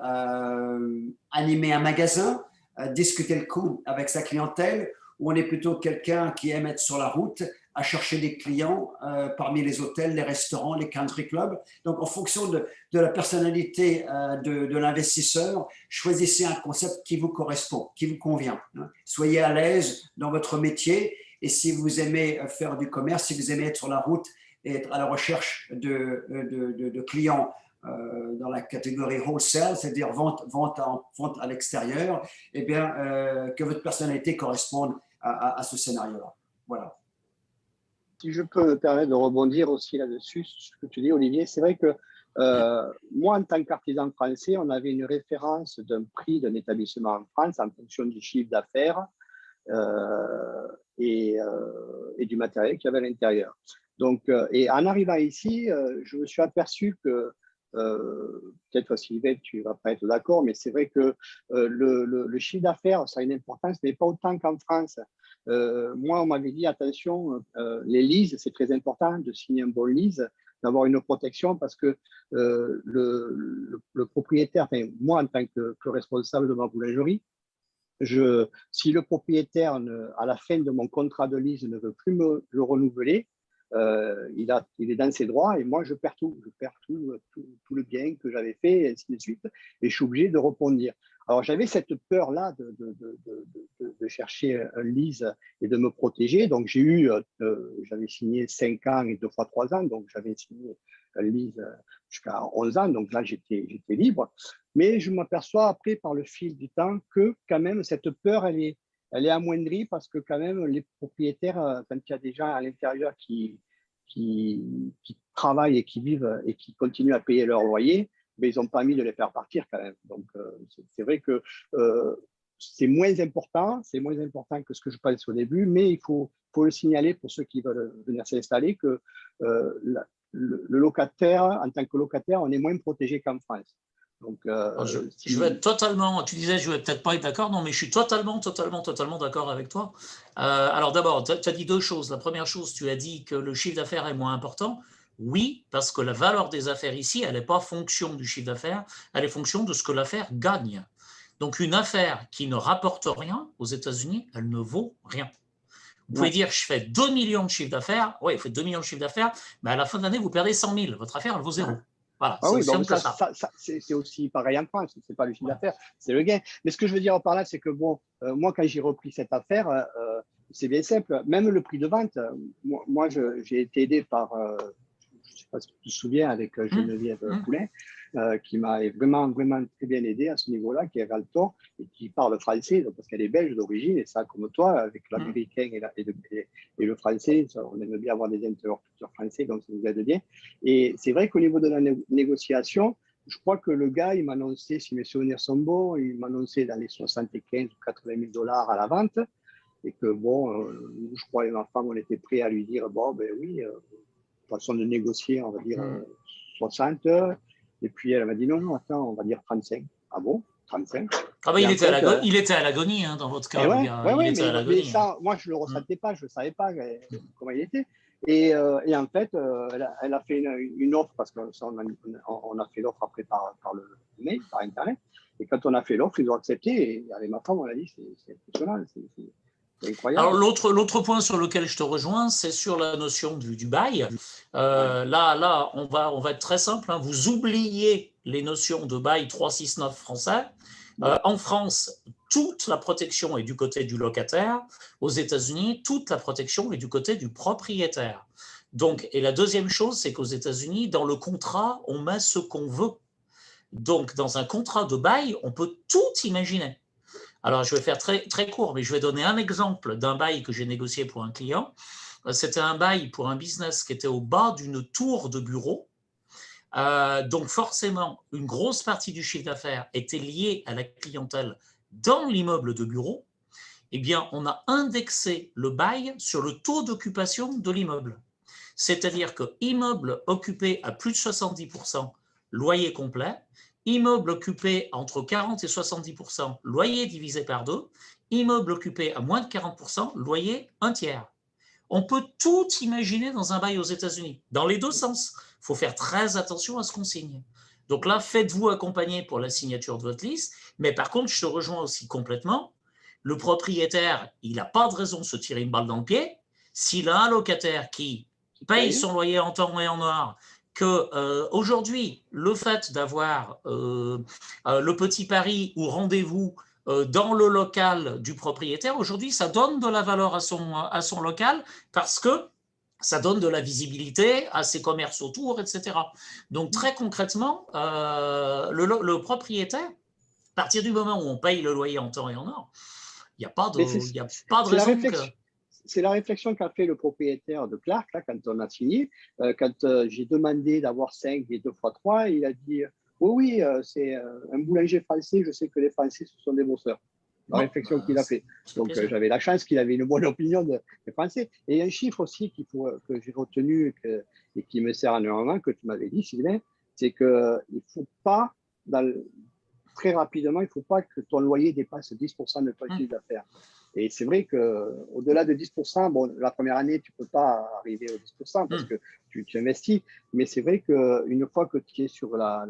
animer un magasin, discuter le coût avec sa clientèle, ou on est plutôt quelqu'un qui aime être sur la route, à chercher des clients parmi les hôtels, les restaurants, les country clubs. Donc, en fonction de la personnalité de l'investisseur, choisissez un concept qui vous correspond, qui vous convient. Hein. Soyez à l'aise dans votre métier et si vous aimez faire du commerce, si vous aimez être sur la route et être à la recherche de clients dans la catégorie wholesale, c'est-à-dire vente à l'extérieur, eh bien, que votre personnalité corresponde à ce scénario-là. Voilà. Si je peux me permettre de rebondir aussi là-dessus, ce que tu dis, Olivier, c'est vrai que moi, en tant qu'artisan français, on avait une référence d'un prix d'un établissement en France en fonction du chiffre d'affaires et du matériel qu'il y avait à l'intérieur. Donc, et en arrivant ici, je me suis aperçu que peut-être Sylvain, tu ne vas pas être d'accord, mais c'est vrai que le chiffre d'affaires, ça a une importance, mais pas autant qu'en France. Moi, on m'avait dit, attention, les leases, c'est très important de signer un bon lease, d'avoir une protection parce que le propriétaire, enfin, moi, en tant que responsable de ma boulangerie, si le propriétaire, à la fin de mon contrat de lease, ne veut plus me le renouveler, il est dans ses droits et moi, je perds tout. Je perds tout le bien que j'avais fait, et ainsi de suite. Et je suis obligé de rebondir. Alors, j'avais cette peur-là de chercher un lease et de me protéger. Donc, j'avais signé 5 ans et 2 fois 3 ans. Donc, j'avais signé un lease jusqu'à 11 ans. Donc, là, j'étais libre. Mais je m'aperçois après, par le fil du temps, que quand même, cette peur, elle est amoindrie parce que quand même, les propriétaires, quand il y a des gens à l'intérieur qui travaillent et qui vivent et qui continuent à payer leur loyer, mais ils n'ont pas envie de les faire partir quand même. Donc, c'est vrai que c'est moins important que ce que je pensais au début, mais il faut le signaler pour ceux qui veulent venir s'installer que le locataire, en tant que locataire, on est moins protégé qu'en France. Donc, je vais être totalement, tu disais, je ne vais peut-être pas être d'accord, non, mais je suis totalement d'accord avec toi. Alors d'abord, tu as dit 2 choses. La première chose, tu as dit que le chiffre d'affaires est moins important. Oui, parce que la valeur des affaires ici, elle n'est pas fonction du chiffre d'affaires, elle est fonction de ce que l'affaire gagne. Donc une affaire qui ne rapporte rien aux États-Unis, elle ne vaut rien. Vous pouvez dire, je fais 2 millions de chiffre d'affaires, oui, vous faites 2 millions de chiffre d'affaires, mais à la fin de l'année, vous perdez 100 000. Votre affaire, elle vaut 0. Voilà, c'est aussi simple que ça. C'est aussi pareil en France, ce n'est pas le chiffre d'affaires, c'est le gain. Mais ce que je veux dire par là, c'est que bon, moi, quand j'ai repris cette affaire, c'est bien simple. Même le prix de vente, moi j'ai été aidé par, je ne sais pas si tu te souviens, avec Geneviève Poulin, qui m'a vraiment très bien aidé à ce niveau-là, qui est Realtor et qui parle français, parce qu'elle est belge d'origine, et ça, comme toi, avec l'américain et le français, on aime bien avoir des interlocuteurs français, donc ça nous aide bien. Et c'est vrai qu'au niveau de la négociation, je crois que le gars, il m'a annoncé, si mes souvenirs sont bons, il m'a annoncé dans les 75 ou 80 000 dollars à la vente, et que bon, je crois et ma femme, on était prêts à lui dire, bon, ben oui, façon de négocier, on va dire 60. Et puis elle m'a dit non, attends, on va dire 35. Ah bon, 35? Ah bah, il était à l'agonie dans votre cas. Mais ça, moi, je ne le ressentais pas, je ne savais pas comment il était. Et en fait, elle a fait une offre, parce qu'on a fait l'offre après par le mail, par Internet. Et quand on a fait l'offre, ils ont accepté. Et avec ma femme, on a dit, c'est impressionnant, c'est incroyable. Alors, l'autre point sur lequel je te rejoins, c'est sur la notion du bail. Là, on va être très simple. Vous oubliez les notions de bail 369 français. En France, toute la protection est du côté du locataire. Aux États-Unis, toute la protection est du côté du propriétaire. Donc, et la deuxième chose, c'est qu'aux États-Unis, dans le contrat, on met ce qu'on veut. Donc, dans un contrat de bail, on peut tout imaginer. Alors, je vais faire très, très court, mais je vais donner un exemple d'un bail que j'ai négocié pour un client. C'était un bail pour un business qui était au bas d'une tour de bureau. Donc, forcément, une grosse partie du chiffre d'affaires était liée à la clientèle dans l'immeuble de bureau. Eh bien, on a indexé le bail sur le taux d'occupation de l'immeuble. C'est-à-dire que immeuble occupé à plus de 70%, loyer complet. Immeuble occupé entre 40 et 70%, loyer divisé par 2. Immeuble occupé à moins de 40%, loyer 1/3. On peut tout imaginer dans un bail aux États-Unis, dans les 2 sens. Il faut faire très attention à ce qu'on signe. Donc là, faites-vous accompagner pour la signature de votre liste. Mais par contre, je te rejoins aussi complètement. Le propriétaire, il n'a pas de raison de se tirer une balle dans le pied. S'il a un locataire qui paye son loyer en temps et en heure, que aujourd'hui, le fait d'avoir le petit pari ou rendez-vous dans le local du propriétaire, aujourd'hui, ça donne de la valeur à son local parce que ça donne de la visibilité à ses commerces autour, etc. Donc, très concrètement, le propriétaire, à partir du moment où on paye le loyer en temps et en heure, il n'y a pas de raison que… C'est la réflexion qu'a fait le propriétaire de Clark, là, quand on a signé. Quand j'ai demandé d'avoir 5 et 2 fois 3, il a dit oui, c'est un boulanger français, je sais que les Français, ce sont des bosseurs. La réflexion qu'il a fait. Donc, j'avais la chance qu'il avait une bonne opinion des Français. Et il y a un chiffre aussi que j'ai retenu et qui me sert énormément, que tu m'avais dit, Sylvain, c'est qu'il ne faut pas, très rapidement, il ne faut pas que ton loyer dépasse 10% de ton chiffre d'affaires. Et c'est vrai qu'au-delà de 10%, bon, la première année, tu ne peux pas arriver aux 10% parce que tu investis. Mais c'est vrai qu'une fois que tu es sur la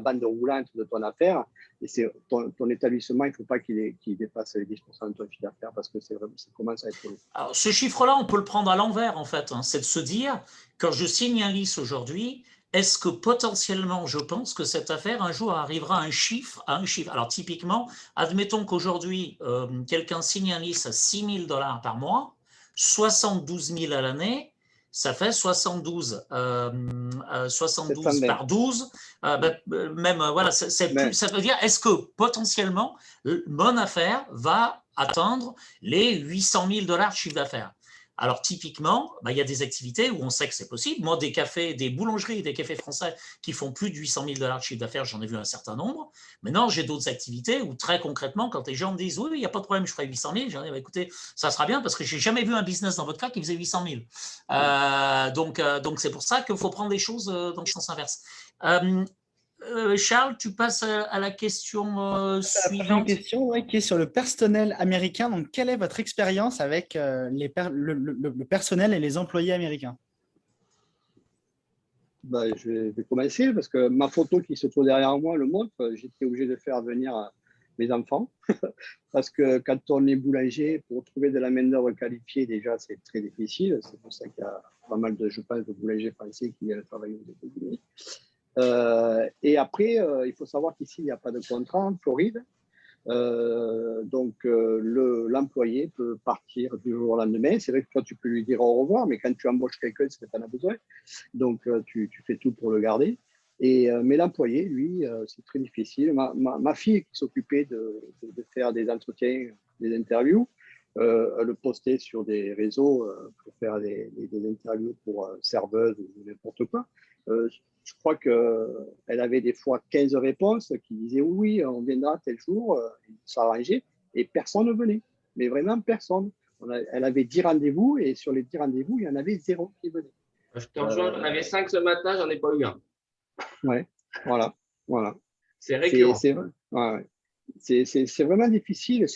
bande roulante de ton affaire, et ton établissement, il ne faut pas qu'il dépasse les 10% de ton chiffre d'affaires parce que ça commence à être lourd. Alors, ce chiffre-là, on peut le prendre à l'envers, en fait. Hein. C'est de se dire, quand je signe un lease aujourd'hui, est-ce que potentiellement, je pense que cette affaire, un jour, arrivera à un chiffre. Alors, typiquement, admettons qu'aujourd'hui, quelqu'un signe un lease à $6 000 par mois, 72 000 à l'année, ça fait 72 par 12. Voilà, ça veut dire, est-ce que potentiellement, mon affaire va atteindre les 800 000 $ de chiffre d'affaires? Alors, typiquement, il y a des activités où on sait que c'est possible. Moi, des cafés, des boulangeries, des cafés français qui font plus de 800 000 $ de chiffre d'affaires, j'en ai vu un certain nombre. Maintenant, j'ai d'autres activités où, très concrètement, quand les gens me disent « Oui, il n'y a pas de problème, je ferai 800 000 », je dis « Écoutez, ça sera bien parce que je n'ai jamais vu un business dans votre cas qui faisait 800 000 ». Donc, c'est pour ça qu'il faut prendre les choses dans le sens inverse. Charles, tu passes à la question suivante. Une question qui est sur le personnel américain. Donc, quelle est votre expérience avec le personnel et les employés américains? Je vais commencer parce que ma photo qui se trouve derrière moi le montre. J'étais obligé de faire venir mes enfants parce que quand on est boulanger, pour trouver de la main-d'œuvre qualifiée, déjà, c'est très difficile. C'est pour ça qu'il y a pas mal de, je pense, de boulangers français qui viennent travailler aux États-Unis. Et après, il faut savoir qu'ici, il n'y a pas de contrat en Floride. Donc, l'employé peut partir du jour au lendemain. C'est vrai que toi, tu peux lui dire au revoir, mais quand tu embauches quelqu'un, c'est que tu en as besoin. Donc, tu fais tout pour le garder. Mais l'employé, lui, c'est très difficile. Ma fille qui s'occupait de faire des entretiens, des interviews, elle le postait sur des réseaux pour faire des interviews pour serveuses ou n'importe quoi. Je crois qu'elle avait des fois 15 réponses qui disaient oui, on viendra tel jour, il s'arrangeait, et personne ne venait. Mais vraiment personne. Elle avait 10 rendez-vous, et sur les 10 rendez-vous, il y en avait 0 qui venait. Je te rejoins, j'en avais 5 ce matin, j'en ai pas eu un. Ouais, voilà. C'est récurrent. C'est vraiment difficile.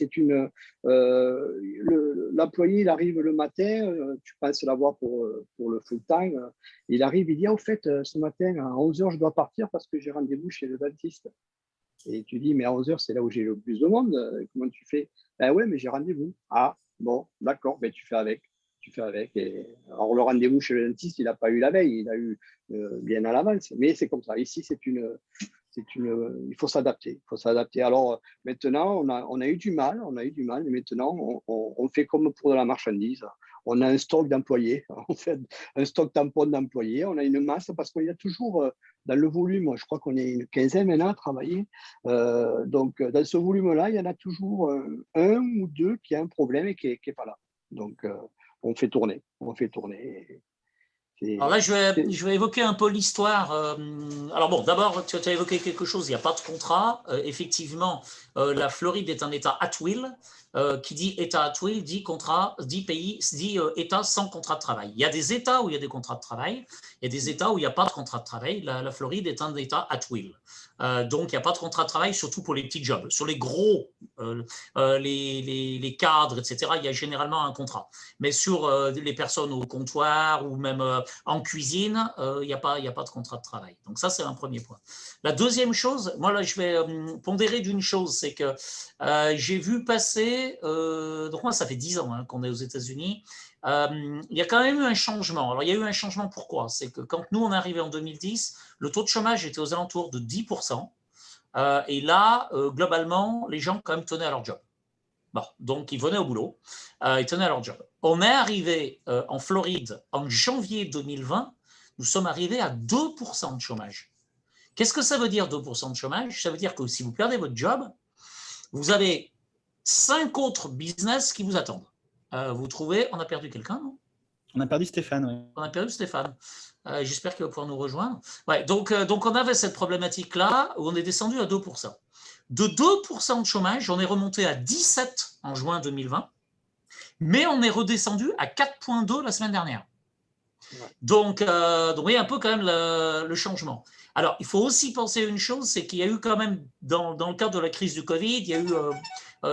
L'employé, il arrive le matin, tu penses l'avoir pour le full-time. Il arrive, il dit au fait, ce matin, à 11h, je dois partir parce que j'ai rendez-vous chez le dentiste. Et tu dis, mais à 11h, c'est là où j'ai le plus de monde. Comment tu fais? Ben ouais, mais j'ai rendez-vous. Ah, bon, d'accord, ben tu fais avec. Et alors, le rendez-vous chez le dentiste, il n'a pas eu la veille, il a eu bien à l'avance. Mais c'est comme ça. Ici, il faut s'adapter. Alors maintenant, on a eu du mal, mais maintenant, on fait comme pour de la marchandise. On a un stock d'employés, on fait un stock tampon d'employés, on a une masse parce qu'il y a toujours, dans le volume, je crois qu'on est une quinzaine maintenant à travailler. Donc, dans ce volume-là, il y en a toujours un ou deux qui a un problème et qui n'est pas là. Donc, on fait tourner. Alors là, je vais évoquer un peu l'histoire. Alors bon, d'abord, tu as évoqué quelque chose, il n'y a pas de contrat. Effectivement, la Floride est un État at will. Qui dit État at will, dit État sans contrat de travail. Il y a des États où il y a des contrats de travail, il y a des États où il n'y a pas de contrat de travail. La Floride est un État at will. Donc, il n'y a pas de contrat de travail, surtout pour les petits jobs. Sur les gros, les cadres, etc., il y a généralement un contrat. Mais sur les personnes au comptoir ou même en cuisine, il n'y a pas de contrat de travail. Donc, ça, c'est un premier point. La deuxième chose, moi, là, je vais pondérer d'une chose, c'est que j'ai vu passer, donc moi, ça fait 10 ans qu'on est aux États-Unis, il y a quand même eu un changement. Alors, il y a eu un changement, pourquoi? C'est que quand nous, on est arrivé en 2010, le taux de chômage était aux alentours de 10%. Et là, globalement, les gens quand même tenaient à leur job. Bon, donc, ils venaient au boulot, ils tenaient à leur job. On est arrivé en Floride en janvier 2020, nous sommes arrivés à 2% de chômage. Qu'est-ce que ça veut dire 2% de chômage? Ça veut dire que si vous perdez votre job, vous avez 5 autres business qui vous attendent. Vous trouvez, on a perdu quelqu'un, non? On a perdu Stéphane, oui. On a perdu Stéphane. J'espère qu'il va pouvoir nous rejoindre. Ouais, donc on avait cette problématique-là où on est descendu à 2%. De 2% de chômage, on est remonté à 17 en juin 2020, mais on est redescendu à 4,2 la semaine dernière. Donc, oui, un peu quand même le changement. Alors, il faut aussi penser à une chose, c'est qu'il y a eu quand même, dans le cadre de la crise du Covid, il y a eu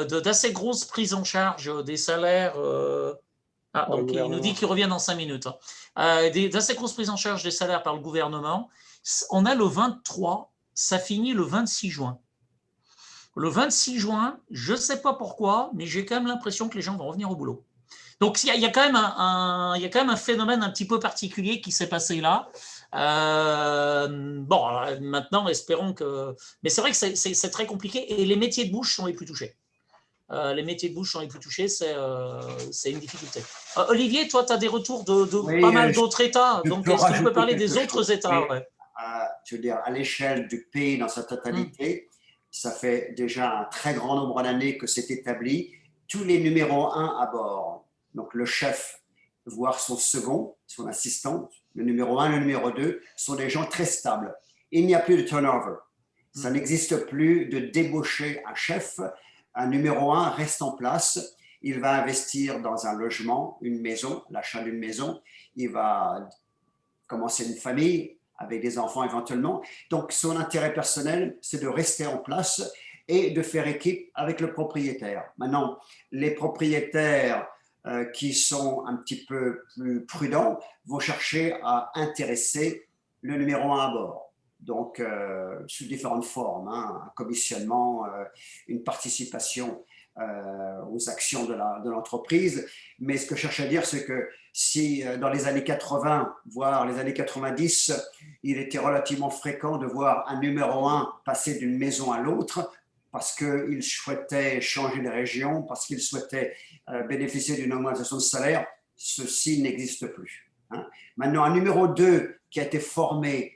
d'assez grosses prises en charge des salaires. Donc, il nous dit qu'il revient dans 5 minutes. D'assez grosses prises en charge des salaires par le gouvernement. On a le 23, ça finit le 26 juin. Le 26 juin, je ne sais pas pourquoi, mais j'ai quand même l'impression que les gens vont revenir au boulot. Donc, il y a quand même un phénomène un petit peu particulier qui s'est passé là. Bon, maintenant, espérons que… Mais c'est vrai que c'est très compliqué et les métiers de bouche sont les plus touchés. Les métiers de bouche sont les plus touchés, c'est une difficulté. Olivier, toi, tu as des retours de pas mal d'autres États. Donc, est-ce que tu peux parler des autres États? Je veux dire, à l'échelle du pays dans sa totalité, ça fait déjà un très grand nombre d'années que c'est établi. Tous les numéros 1 à bord, donc le chef, voire son second, son assistant, le numéro 1, le numéro 2, sont des gens très stables. Il n'y a plus de turnover. Ça n'existe plus de débaucher un chef. Un numéro 1 reste en place. Il va investir dans un logement, une maison, l'achat d'une maison. Il va commencer une famille avec des enfants éventuellement. Donc, son intérêt personnel, c'est de rester en place et de faire équipe avec le propriétaire. Maintenant, les propriétaires qui sont un petit peu plus prudents vont chercher à intéresser le numéro 1 à bord. Donc, sous différentes formes, un commissionnement, une participation aux actions de l'entreprise. Mais ce que je cherche à dire, c'est que si dans les années 80, voire les années 90, il était relativement fréquent de voir un numéro 1 passer d'une maison à l'autre parce qu'il souhaitait changer de région, parce qu'il souhaitait bénéficier d'une augmentation de salaire, ceci n'existe plus. Maintenant, un numéro 2 qui a été formé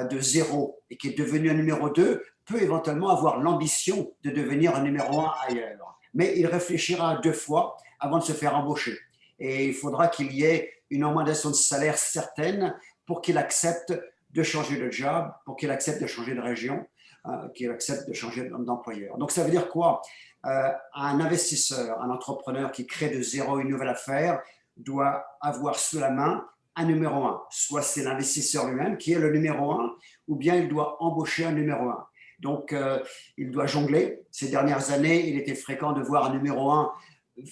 de zéro et qui est devenu un numéro 2 peut éventuellement avoir l'ambition de devenir un numéro 1 ailleurs. Mais il réfléchira 2 fois avant de se faire embaucher. Et il faudra qu'il y ait une augmentation de salaire certaine pour qu'il accepte de changer de job, pour qu'il accepte de changer de région, qu'il accepte de changer d'employeur. Donc ça veut dire quoi? Un investisseur, un entrepreneur qui crée de zéro une nouvelle affaire doit avoir sous la main un numéro 1. Soit c'est l'investisseur lui-même qui est le numéro 1, ou bien il doit embaucher un numéro 1. Donc, il doit jongler. Ces dernières années, il était fréquent de voir un numéro 1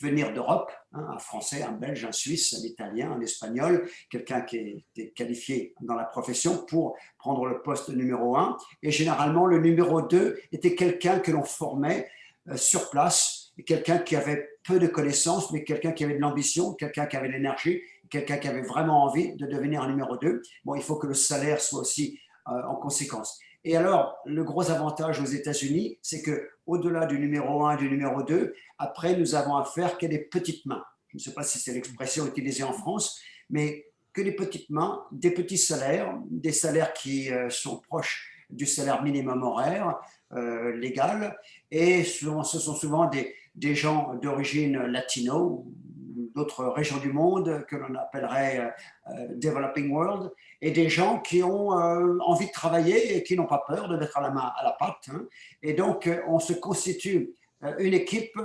venir d'Europe, un Français, un Belge, un Suisse, un Italien, un Espagnol, quelqu'un qui était qualifié dans la profession pour prendre le poste numéro 1. Et généralement, le numéro 2 était quelqu'un que l'on formait sur place, quelqu'un qui avait peu de connaissances, mais quelqu'un qui avait de l'ambition, quelqu'un qui avait de l'énergie, quelqu'un qui avait vraiment envie de devenir un numéro 2. Bon, il faut que le salaire soit aussi en conséquence. Et alors, le gros avantage aux États-Unis, c'est qu'au-delà du numéro 1 et du numéro 2, après, nous avons affaire qu'à des petites mains. Je ne sais pas si c'est l'expression utilisée en France, mais que des petites mains, des petits salaires, des salaires qui sont proches du salaire minimum horaire légal. Et souvent, ce sont souvent des gens d'origine latino, d'autres régions du monde que l'on appellerait developing world, et des gens qui ont envie de travailler et qui n'ont pas peur de mettre la main à la pâte. Et donc, on se constitue une équipe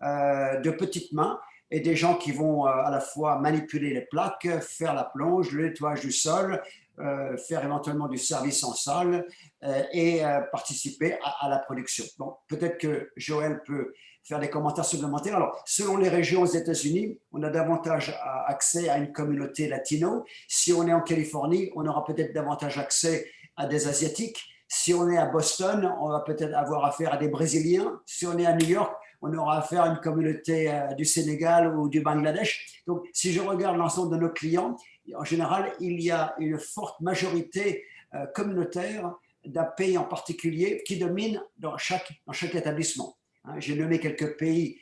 de petites mains et des gens qui vont à la fois manipuler les plaques, faire la plonge, le nettoyage du sol, faire éventuellement du service en salle et participer à la production. Bon, peut-être que Joël peut faire des commentaires supplémentaires. Alors, selon les régions aux États-Unis, on a davantage accès à une communauté latino. Si on est en Californie, on aura peut-être davantage accès à des Asiatiques. Si on est à Boston, on va peut-être avoir affaire à des Brésiliens. Si on est à New York, on aura affaire à une communauté du Sénégal ou du Bangladesh. Donc, si je regarde l'ensemble de nos clients, en général, il y a une forte majorité communautaire d'un pays en particulier qui domine dans chaque établissement. J'ai nommé quelques pays,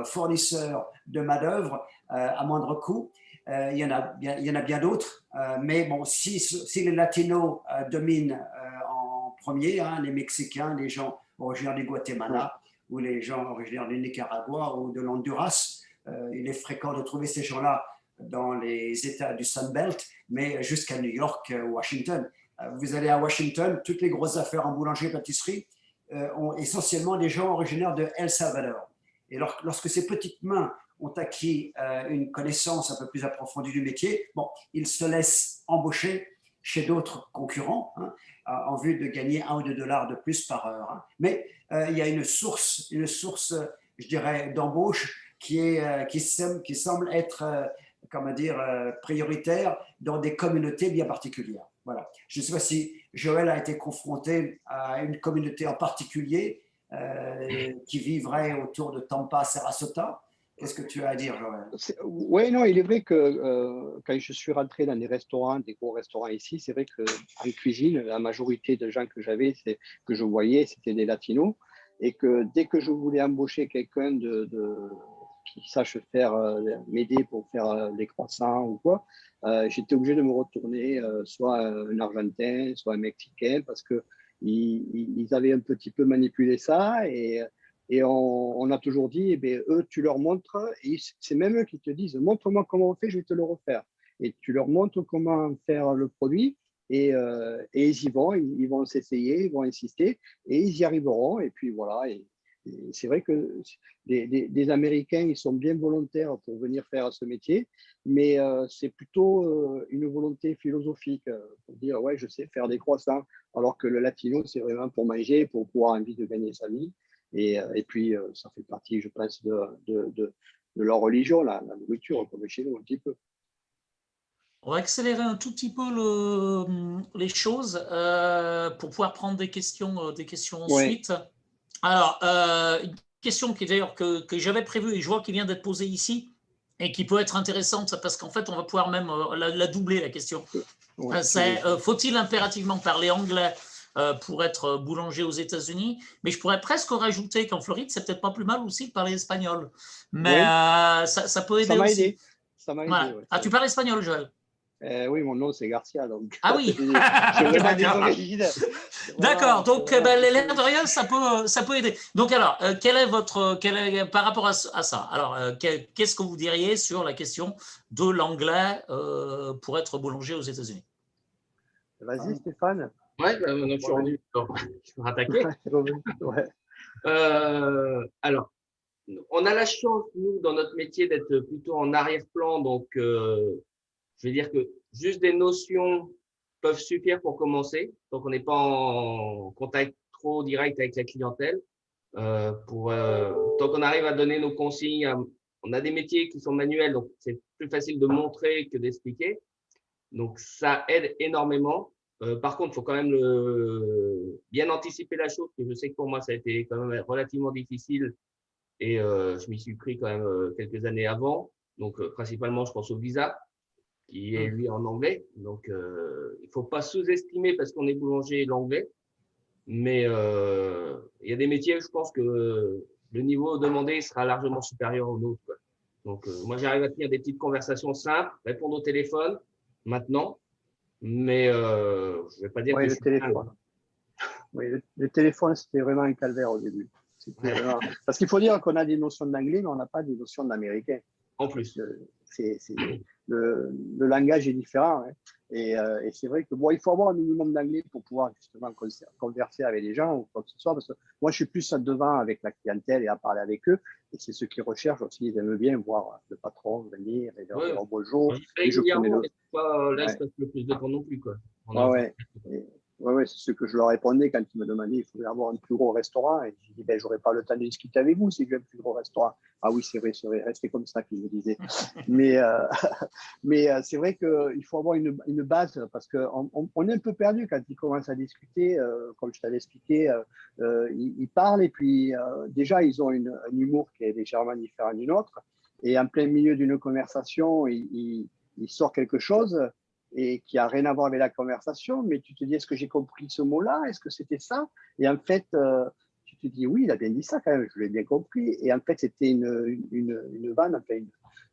fournisseurs de main-d'œuvre à moindre coût. Il y en a bien d'autres, mais bon, si les Latinos dominent en premier, les Mexicains, les gens originaires du Guatemala ou les gens originaires du Nicaragua ou de l'Honduras, il est fréquent de trouver ces gens-là dans les États du Sunbelt, mais jusqu'à New York, Washington. Vous allez à Washington, toutes les grosses affaires en boulangerie-pâtisserie ont essentiellement des gens originaires de El Salvador. Et lorsque ces petites mains ont acquis une connaissance un peu plus approfondie du métier, bon, ils se laissent embaucher chez d'autres concurrents hein, en vue de gagner 1 ou 2 dollars de plus par heure. Hein. Mais il y a une source, je dirais, d'embauche qui semble être, comment dire, prioritaire dans des communautés bien particulières. Voilà. Je ne sais pas si Joël a été confronté à une communauté en particulier qui vivrait autour de Tampa, Sarasota. Qu'est-ce que tu as à dire, Joël? Oui, non, il est vrai que quand je suis rentré dans des restaurants, des gros restaurants ici, c'est vrai qu'en cuisine, la majorité de gens que j'avais, que je voyais, c'était des latinos. Et que dès que je voulais embaucher quelqu'un qui sache faire, m'aider pour faire des croissants ou quoi, j'étais obligé de me retourner soit un Argentin, soit un Mexicain, parce qu'ils avaient un petit peu manipulé ça. Et on a toujours dit, eh bien, eux, tu leur montres, et c'est même eux qui te disent, montre-moi comment on fait, je vais te le refaire. Et tu leur montres comment faire le produit, et ils y vont, ils vont s'essayer, ils vont insister, et ils y arriveront. Et puis voilà. Et c'est vrai que des Américains, ils sont bien volontaires pour venir faire ce métier, mais c'est plutôt une volonté philosophique pour dire, ouais, je sais faire des croissants, alors que le latino, c'est vraiment pour manger, pour pouvoir envie de gagner sa vie. Et puis, ça fait partie, je pense, de leur religion, la nourriture, comme chez nous, un petit peu. On va accélérer un tout petit peu les choses pour pouvoir prendre des questions ensuite. Ouais. Alors, une question qui d'ailleurs que j'avais prévue et je vois qu'il vient d'être posée ici et qui peut être intéressante parce qu'en fait, on va pouvoir même la doubler, la question. Ouais, c'est faut-il impérativement parler anglais pour être boulanger aux États-Unis? Mais je pourrais presque rajouter qu'en Floride, c'est peut-être pas plus mal aussi de parler espagnol. Mais oui. Ça peut aider aussi. Aidé. Ça m'a aidé. Voilà. Ouais, tu parles espagnol, Joël? Oui, mon nom c'est Garcia, donc. Ah oui. J'ai vraiment des origines. D'accord. Donc, l'air de rien, ça peut aider. Donc, alors, par rapport à ça, alors, qu'est-ce que vous diriez sur la question de l'anglais pour être boulanger aux États-Unis? Vas-y, Stéphane. Ouais, je suis revenu. Je peux rattaquer. Ouais. Alors, on a la chance, nous, dans notre métier, d'être plutôt en arrière-plan. Donc, je vais dire que juste des notions peuvent suffire pour commencer. Donc, on n'est pas en contact trop direct avec la clientèle. Tant qu'on arrive à donner nos consignes, on a des métiers qui sont manuels, donc c'est plus facile de montrer que d'expliquer. Donc, ça aide énormément. Par contre, il faut quand même bien anticiper la chose, parce que je sais que pour moi, ça a été quand même relativement difficile et je m'y suis pris quand même quelques années avant. Donc, principalement, je pense au visa, qui est lui en anglais. Donc, il ne faut pas sous-estimer parce qu'on est boulanger l'anglais. Mais il y a des métiers, je pense que le niveau demandé sera largement supérieur au nôtre, quoi. Donc, moi, j'arrive à tenir des petites conversations simples, répondre au téléphone maintenant. Mais je ne vais pas dire que le téléphone. Oui, le téléphone, c'était vraiment un calvaire au début. Vraiment... Parce qu'il faut dire qu'on a des notions d'anglais, mais on n'a pas des notions d'américain. En plus. Le langage est différent. Hein. Et c'est vrai que bon, il faut avoir un minimum d'anglais pour pouvoir justement converser avec les gens ou quoi que ce soit. Parce que moi, je suis plus devant avec la clientèle et à parler avec eux. Et c'est ceux qui recherchent aussi. Ils aiment bien voir le patron venir et leur dire bonjour. Et je connais laisse le plus de temps non plus, quoi. Ouais, c'est ce que je leur répondais quand ils me demandaient il faudrait avoir un plus gros restaurant. Et je dis ben, j'aurais pas le temps de discuter avec vous si j'ai un plus gros restaurant. Ah oui, c'est vrai, restez comme ça qu'ils me disaient. mais c'est vrai qu'il faut avoir une base parce qu'on est un peu perdu quand ils commencent à discuter. Comme je t'avais expliqué, ils parlent et puis déjà, ils ont un humour qui est légèrement différent du nôtre. Et en plein milieu d'une conversation, il sort quelque chose et qui n'a rien à voir avec la conversation, mais tu te dis, est-ce que j'ai compris ce mot-là? Est-ce que c'était ça? Et en fait, tu te dis, oui, il a bien dit ça quand même, je l'ai bien compris. Et en fait, c'était une vanne, enfin,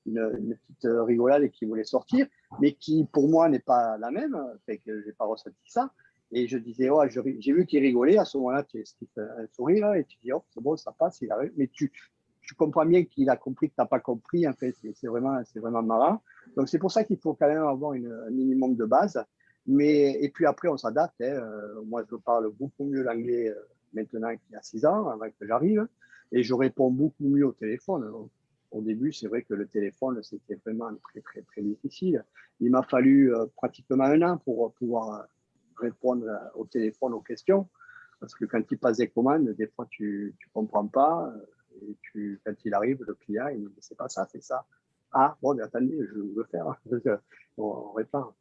une petite rigolade qui voulait sortir, mais qui, pour moi, n'est pas la même, fait que je n'ai pas ressenti ça. Et je disais, oh, j'ai vu qu'il rigolait, à ce moment-là, tu fais un sourire, là, et tu dis, oh, c'est bon, ça passe, il arrive. Mais tu comprends bien qu'il a compris que tu n'as pas compris, en fait, c'est vraiment marrant. Donc, c'est pour ça qu'il faut quand même avoir un minimum de base. Et puis après, on s'adapte. Hein. Moi, je parle beaucoup mieux l'anglais maintenant qu'il y a 6 ans, avant que j'arrive. Et je réponds beaucoup mieux au téléphone. au début, c'est vrai que le téléphone, c'était vraiment très, très, très difficile. Il m'a fallu pratiquement 1 an pour pouvoir répondre au téléphone aux questions. Parce que quand il passe des commandes, des fois, tu ne comprends pas. Et quand il arrive, le client, il ne sait pas ça, c'est ça. Ah, bon, mais attendez, je vais le faire. On répare.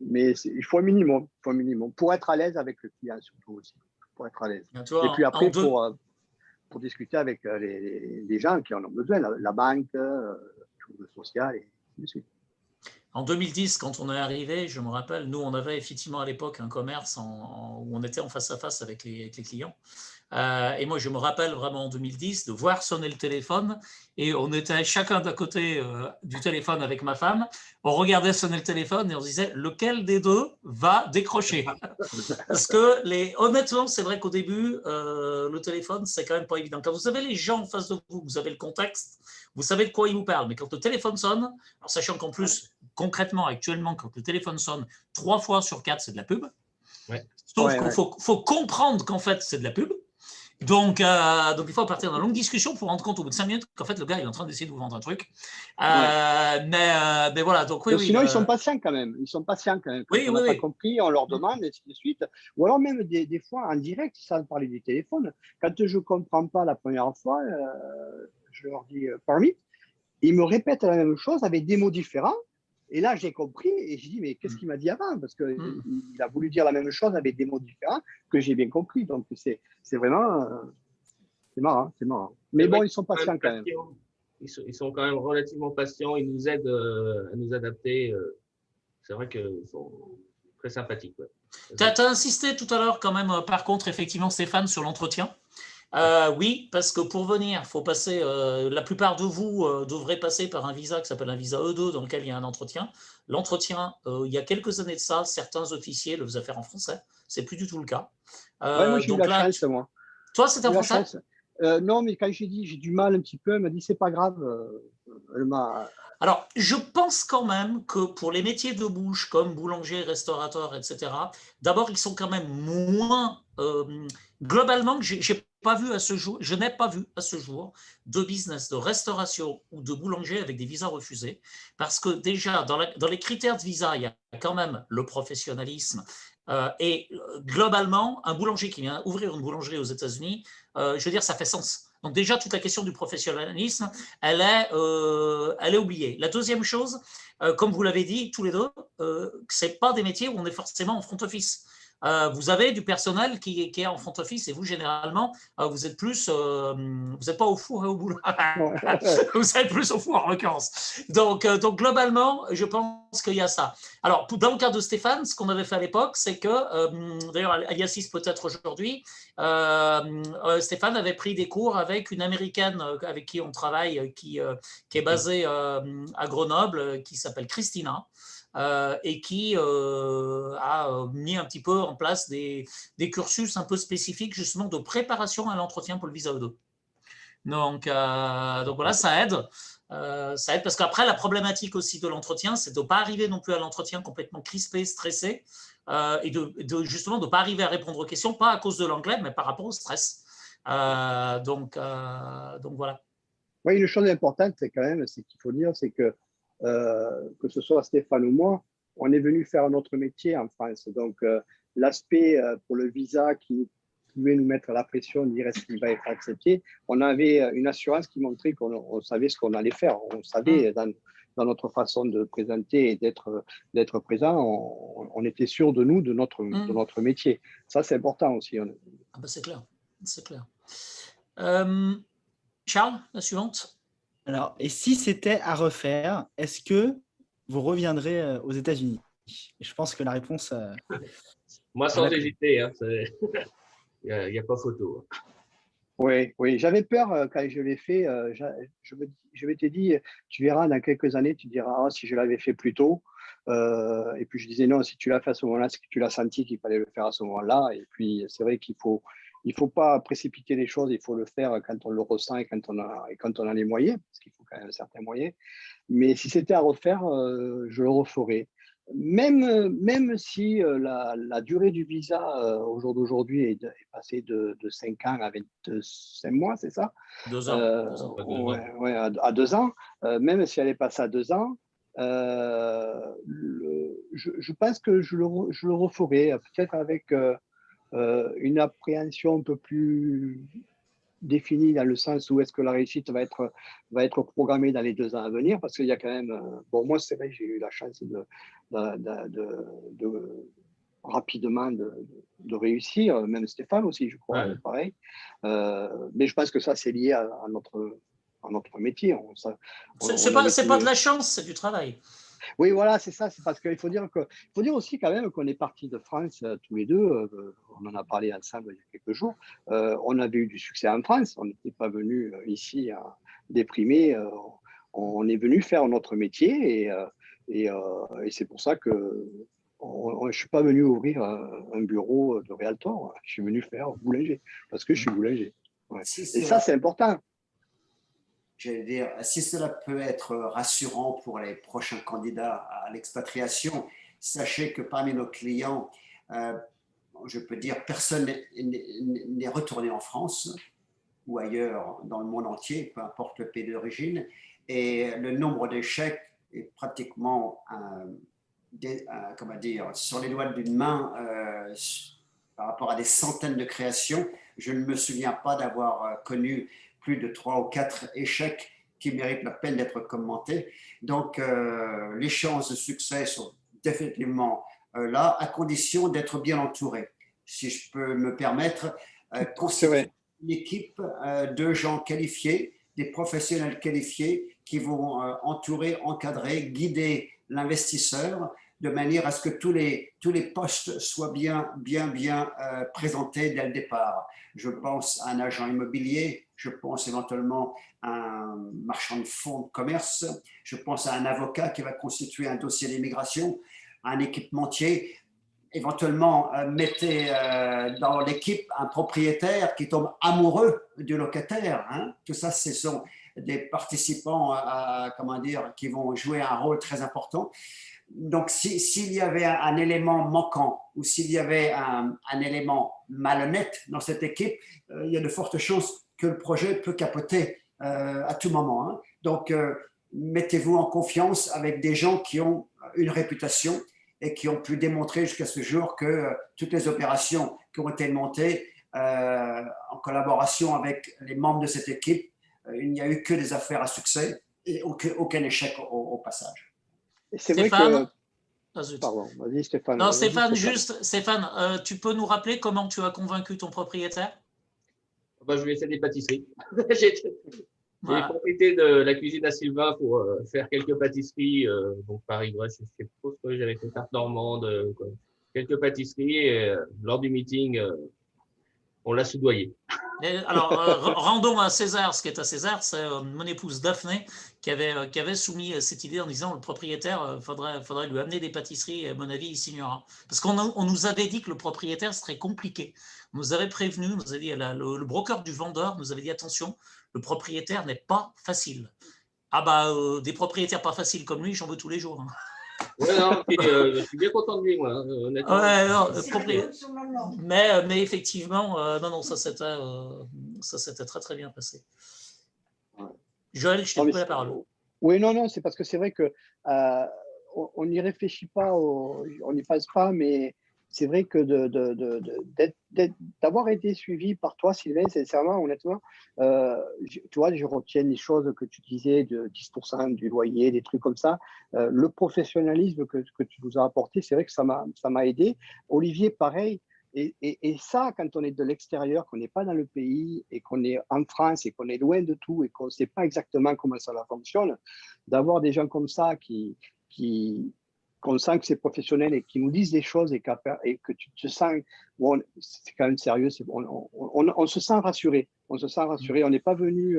Mais il faut un minimum, pour être à l'aise avec le client, surtout aussi. Pour être à l'aise. Tu vois, et puis après, pour discuter avec les gens qui en ont besoin, la banque, tout le social, et ainsi de suite. En 2010, quand on est arrivé, je me rappelle, nous, on avait effectivement à l'époque un commerce où on était en face à face avec les clients. Et moi, je me rappelle vraiment en 2010 de voir sonner le téléphone et on était chacun d'à côté du téléphone avec ma femme. On regardait sonner le téléphone et on se disait lequel des deux va décrocher. Parce que honnêtement, c'est vrai qu'au début, le téléphone, c'est quand même pas évident. Quand vous avez les gens en face de vous, vous avez le contexte, vous savez de quoi ils vous parlent. Mais quand le téléphone sonne, alors sachant qu'en plus, concrètement, actuellement, quand le téléphone sonne 3 fois sur 4, c'est de la pub. Ouais. Sauf qu'il faut comprendre qu'en fait, c'est de la pub. Donc, il faut partir dans une longue discussion pour rendre compte au bout de 5 minutes qu'en fait, le gars il est en train d'essayer de vous vendre un truc. Mais voilà. Donc, sinon, ils sont patients quand même. Ils sont patients quand même. Quand on n'a pas compris, on leur demande, et ainsi de suite. Ou alors même des fois en direct, sans parler du téléphone. Quand je ne comprends pas la première fois, je leur dis parmi. Ils me répètent la même chose avec des mots différents. Et là, j'ai compris et j'ai dit, mais qu'est-ce qu'il m'a dit avant? Parce qu'il a voulu dire la même chose avec des mots différents que j'ai bien compris. Donc, c'est vraiment… c'est marrant, c'est marrant. Mais bon, ils sont patients quand même. Ils sont quand même relativement patients. Ils nous aident à nous adapter. C'est vrai qu'ils sont très sympathiques. Ouais. Tu as insisté tout à l'heure quand même, par contre, effectivement, Stéphane, sur l'entretien. Oui, parce que pour venir, il faut passer. La plupart de vous devrez passer par un visa qui s'appelle un visa E2, dans lequel il y a un entretien. L'entretien, il y a quelques années de ça, certains officiers le faisaient faire en français. C'est plus du tout le cas. Moi, j'ai eu la chance, moi. Toi, c'était en français? Non, mais quand j'ai dit j'ai du mal un petit peu, elle m'a dit c'est pas grave. Alors, je pense quand même que pour les métiers de bouche comme boulanger, restaurateur, etc., d'abord, ils sont quand même moins… globalement, je n'ai pas vu à ce jour de business de restauration ou de boulanger avec des visas refusés. Parce que déjà, dans les critères de visa, il y a quand même le professionnalisme. Et globalement, un boulanger qui vient ouvrir une boulangerie aux États-Unis, je veux dire, ça fait sens. Donc déjà, toute la question du professionnalisme, elle est oubliée. La deuxième chose, comme vous l'avez dit tous les deux, ce n'est pas des métiers où on est forcément en front office. Vous avez du personnel qui est en front office et vous, généralement, vous êtes plus… vous n'êtes pas au four et au boulot. Vous êtes plus au four, en l'occurrence. Donc, globalement, je pense qu'il y a ça. Alors, dans le cas de Stéphane, ce qu'on avait fait à l'époque, c'est que, d'ailleurs, Aliasis peut-être aujourd'hui, Stéphane avait pris des cours avec une Américaine avec qui on travaille, qui est basée à Grenoble, qui s'appelle Christina. Et qui a mis un petit peu en place des cursus un peu spécifiques justement de préparation à l'entretien pour le visa E2. Donc voilà, ça aide. Ça aide parce qu'après, la problématique aussi de l'entretien, c'est de ne pas arriver non plus à l'entretien complètement crispé, stressé, et justement de ne pas arriver à répondre aux questions, pas à cause de l'anglais, mais par rapport au stress. Donc voilà. Oui, une chose importante, c'est quand même, c'est qu'il faut dire, c'est que ce soit Stéphane ou moi, on est venu faire notre métier en France. Donc, l'aspect pour le visa qui pouvait nous mettre la pression, dire est-ce qu'il va être accepté, on avait une assurance qui montrait qu'on savait ce qu'on allait faire. On savait dans notre façon de présenter et d'être présent, on était sûr de nous, de notre métier. Ça, c'est important aussi. Ah ben c'est clair, c'est clair. Charles, la suivante. Alors, et si c'était à refaire, est-ce que vous reviendrez aux États-Unis? Je pense que la réponse… Moi, sans hésiter, hein, il n'y a pas photo. Oui, j'avais peur quand je l'ai fait. Je m'étais dit, tu verras, dans quelques années, tu diras, si je l'avais fait plus tôt. Et puis je disais, non, si tu l'as fait à ce moment-là, c'est que tu l'as senti qu'il fallait le faire à ce moment-là. Et puis, c'est vrai qu'il faut pas précipiter les choses, il faut le faire quand on le ressent et quand on a les moyens, parce qu'il faut quand même un certain moyen. Mais si c'était à refaire, je le referais. même si la durée du visa au jour d'aujourd'hui est passée de 5 ans à 25 mois, c'est ça? 2 ans. 2 ans. Ouais, à 2 ans, même si elle est passée à 2 ans, je pense que je le referai, peut-être avec une appréhension un peu plus définie dans le sens où est-ce que la réussite va être programmée dans les 2 ans à venir, parce qu'il y a quand même, bon, moi c'est vrai que j'ai eu la chance de rapidement de réussir, même Stéphane aussi, je crois, pareil. Mais je pense que ça, c'est lié à notre métier. C'est pas de la chance, c'est du travail. Oui, voilà, c'est ça. C'est parce qu'il faut dire aussi quand même qu'on est partis de France tous les deux. On en a parlé ensemble il y a quelques jours. On avait eu du succès en France. On n'était pas venu ici déprimés. On est venu faire notre métier et c'est pour ça que je ne suis pas venu ouvrir un bureau de Realtor. Je suis venu faire boulanger parce que je suis boulanger. Ouais. Et ça, c'est important. J'allais dire, si cela peut être rassurant pour les prochains candidats à l'expatriation, sachez que parmi nos clients, je peux dire, personne n'est retourné en France ou ailleurs dans le monde entier, peu importe le pays d'origine, et le nombre d'échecs est pratiquement, comment dire, sur les doigts d'une main par rapport à des centaines de créations. Je ne me souviens pas d'avoir connu plus de 3 ou 4 échecs qui méritent la peine d'être commentés. Donc, les chances de succès sont définitivement là, à condition d'être bien entouré. Si je peux me permettre, constituer une équipe de gens qualifiés, des professionnels qualifiés qui vont entourer, encadrer, guider l'investisseur de manière à ce que tous les postes soient bien présentés dès le départ. Je pense à un agent immobilier, je pense éventuellement à un marchand de fonds de commerce, je pense à un avocat qui va constituer un dossier d'immigration, un équipementier. Éventuellement, mettez dans l'équipe un propriétaire qui tombe amoureux du locataire. Hein. Tout ça, ce sont des participants comment dire, qui vont jouer un rôle très important. Donc, s'il y avait un élément manquant ou s'il y avait un élément malhonnête dans cette équipe, il y a de fortes chances que le projet peut capoter à tout moment. Hein. Donc, mettez-vous en confiance avec des gens qui ont une réputation et qui ont pu démontrer jusqu'à ce jour que toutes les opérations qui ont été montées en collaboration avec les membres de cette équipe, il n'y a eu que des affaires à succès et aucun échec au passage. C'est vrai Stéphane, que… Pardon, vas-y Stéphane. Non, Stéphane, tu peux nous rappeler comment tu as convaincu ton propriétaire? Je lui ai fait des pâtisseries. J'ai profité de la cuisine à Sylvain pour faire quelques pâtisseries. Donc Paris-Brest, je sais pas ce que j'avais fait, tarte normande, quelques pâtisseries. Et lors du meeting, on l'a soudoyé. Alors, rendons à César ce qui est à César. C'est mon épouse Daphné qui avait soumis cette idée en disant le propriétaire, faudrait lui amener des pâtisseries. Et à mon avis, il signera. Parce qu'on nous avait dit que le propriétaire serait compliqué. On nous avait prévenu, on nous avait dit, le broker du vendeur nous avait dit attention, le propriétaire n'est pas facile. Ah bah, des propriétaires pas faciles comme lui, j'en veux tous les jours. Hein. Ouais, non, je suis bien content de lui, moi, honnêtement. Ouais, non, mais effectivement, non, ça s'était très très bien passé. Joël, je t'ai coupé la parole. Oui, non, c'est parce que c'est vrai que on n'y réfléchit pas, on n'y pense pas, mais c'est vrai que d'avoir été suivi par toi, Sylvain, sincèrement, honnêtement, tu vois, je retiens les choses que tu disais de 10% du loyer, des trucs comme ça. Le professionnalisme que tu nous as apporté, c'est vrai que ça m'a aidé. Olivier, pareil. Et ça, quand on est de l'extérieur, qu'on n'est pas dans le pays et qu'on est en France et qu'on est loin de tout et qu'on ne sait pas exactement comment ça fonctionne, d'avoir des gens comme ça qu'on sent que c'est professionnel et qui nous disent des choses et que tu te sens, bon, c'est quand même sérieux, on se sent rassuré. On se sent rassuré. On n'est pas venu…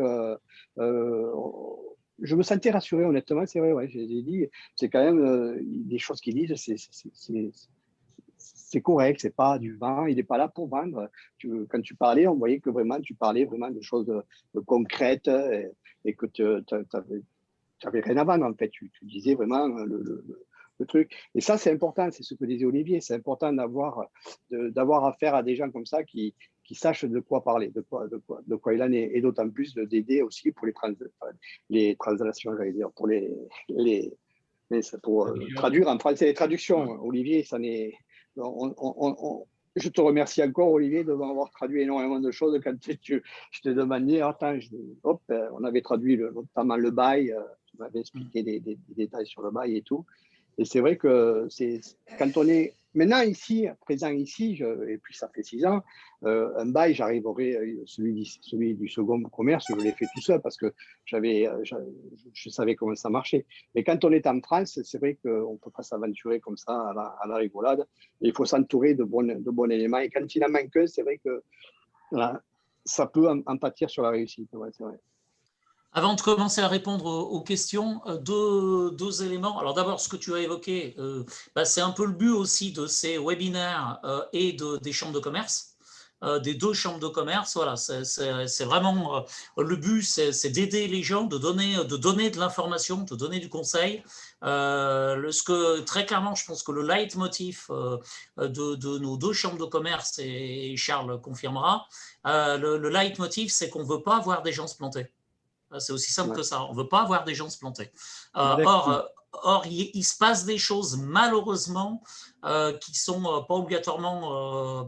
je me sentais rassuré, honnêtement, c'est vrai, ouais, j'ai dit, c'est quand même des choses qu'ils disent, c'est correct, c'est pas du vent, il n'est pas là pour vendre. Quand tu parlais, on voyait que vraiment, tu parlais vraiment de choses concrètes et que tu n'avais rien à vendre, en fait. Tu disais vraiment le truc. Et ça, c'est important, c'est ce que disait Olivier, c'est important d'avoir affaire à des gens comme ça qui sachent de quoi parler, de quoi il en est, et d'autant plus d'aider aussi pour les translations, j'allais dire, pour pour traduire en français les traductions. Olivier, ça n'est. Je te remercie encore, Olivier, de m'avoir traduit énormément de choses quand je te demandais, attends, on avait traduit notamment le bail, tu m'avais expliqué des détails sur le bail et tout. Et c'est vrai que quand on est maintenant ici, présent ici, et puis ça fait 6 ans, un bail, j'arriverai, celui du second commerce, je l'ai fait tout seul parce que je savais comment ça marchait. Mais quand on est en France, c'est vrai qu'on ne peut pas s'aventurer comme ça à la rigolade. Et il faut s'entourer de bons éléments. Et quand il en manque un, c'est vrai que là, ça peut en pâtir sur la réussite. Ouais, c'est vrai. Avant de commencer à répondre aux questions, deux éléments. Alors d'abord, ce que tu as évoqué, c'est un peu le but aussi de ces webinaires et des chambres de commerce, des 2 chambres de commerce. Voilà, c'est vraiment le but, c'est d'aider les gens, de donner de l'information, de donner du conseil. Très clairement, je pense que le leitmotiv de nos 2 chambres de commerce, et Charles confirmera, le leitmotiv, c'est qu'on ne veut pas voir des gens se planter. C'est aussi simple que ça. On ne veut pas avoir des gens se planter. Or, il se passe des choses, malheureusement, qui ne sont pas obligatoirement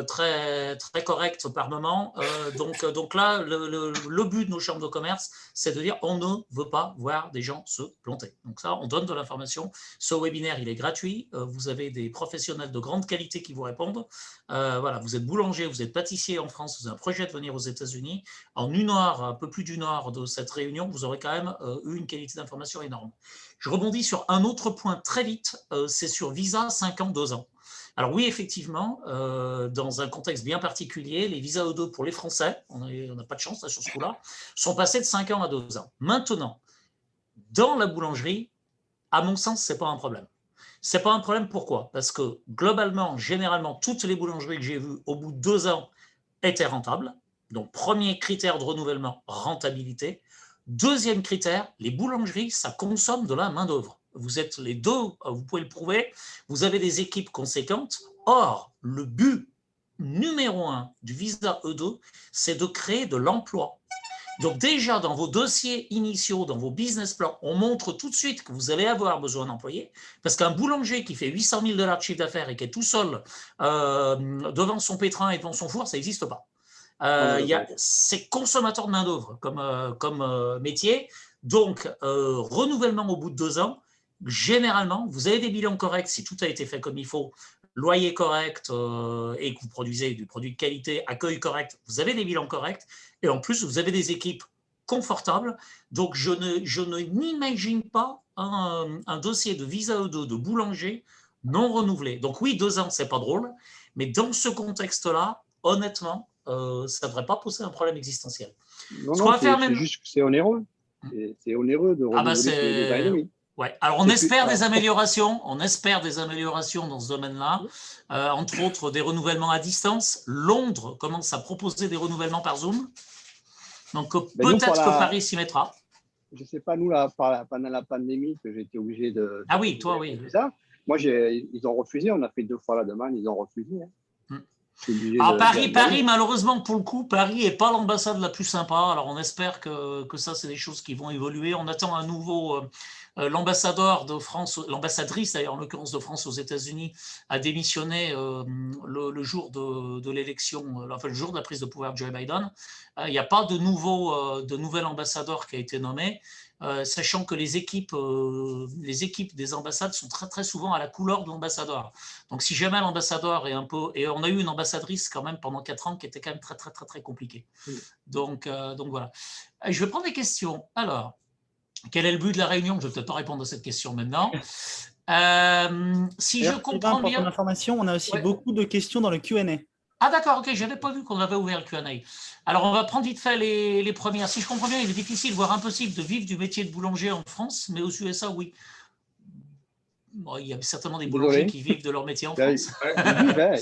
très, très correctes par moment. Donc là, le but de nos chambres de commerce, c'est de dire on ne veut pas voir des gens se planter. Donc ça, on donne de l'information. Ce webinaire, il est gratuit. Vous avez des professionnels de grande qualité qui vous répondent. Voilà, vous êtes boulanger, vous êtes pâtissier en France, vous avez un projet de venir aux États-Unis. En 1 heure, un peu plus d'1 heure de cette réunion, vous aurez quand même eu une qualité d'information énorme. Je rebondis sur un autre point très vite, c'est sur visa 5 ans, 2 ans. Alors oui, effectivement, dans un contexte bien particulier, les visas E2 pour les Français, on n'a pas de chance là, sur ce coup-là, sont passés de 5 ans à 2 ans. Maintenant, dans la boulangerie, à mon sens, ce n'est pas un problème. Ce n'est pas un problème, pourquoi? Parce que globalement, généralement, toutes les boulangeries que j'ai vues au bout de 2 ans étaient rentables. Donc, premier critère de renouvellement, rentabilité. Deuxième critère, les boulangeries, ça consomme de la main-d'œuvre. Vous êtes les 2, vous pouvez le prouver, vous avez des équipes conséquentes. Or, le but numéro 1 du visa E2, c'est de créer de l'emploi. Donc déjà, dans vos dossiers initiaux, dans vos business plans, on montre tout de suite que vous allez avoir besoin d'employés, parce qu'un boulanger qui fait 800 000 $ de chiffre d'affaires et qui est tout seul devant son pétrin et devant son four, ça n'existe pas. C'est consommateur de main-d'œuvre comme métier. Donc, renouvellement au bout de 2 ans, généralement, vous avez des bilans corrects si tout a été fait comme il faut, loyer correct et que vous produisez du produit de qualité, accueil correct, vous avez des bilans corrects et en plus, vous avez des équipes confortables. Donc, je n'imagine pas un dossier de visa E2 de boulanger non renouvelé. Donc oui, 2 ans, c'est pas drôle, mais dans ce contexte-là, honnêtement, ça ne devrait pas poser un problème existentiel. Non, c'est juste que c'est onéreux. C'est onéreux de renouveler les bails. Oui. Ouais. Alors, on espère des améliorations. On espère des améliorations dans ce domaine-là. Entre autres, des renouvellements à distance. Londres commence à proposer des renouvellements par Zoom. Donc, peut-être que Paris s'y mettra. Je ne sais pas, nous, pendant la pandémie, que j'ai été obligé de… Ah oui, toi, oui. Ça. Moi, ils ont refusé. On a fait 2 fois la demande. Ils ont refusé. Alors, Paris, malheureusement, pour le coup, Paris n'est pas l'ambassade la plus sympa. Alors, on espère que ça, c'est des choses qui vont évoluer. On attend un nouveau… l'ambassadeur de France, l'ambassadrice d'ailleurs, en l'occurrence de France aux États-Unis, a démissionné le jour de l'élection, enfin le jour de la prise de pouvoir de Joe Biden. Il n'y a pas de nouvel ambassadeur qui a été nommé. Sachant que les équipes des ambassades sont très très souvent à la couleur de l'ambassadeur. Donc si jamais l'ambassadeur est un peu… Et on a eu une ambassadrice quand même pendant 4 ans qui était quand même très très très très compliquée. Donc voilà. Je vais prendre des questions. Alors, quel est le but de la réunion? Je ne vais peut-être pas répondre à cette question maintenant. Si je comprends bien… Pour information, on a aussi beaucoup de questions dans le Q&A. Ah d'accord, ok, je n'avais pas vu qu'on avait ouvert le Q&A. Alors, on va prendre vite fait les premières. Si je comprends bien, il est difficile, voire impossible, de vivre du métier de boulanger en France, mais aux USA, oui. Bon, il y a certainement des boulangers qui vivent de leur métier en France.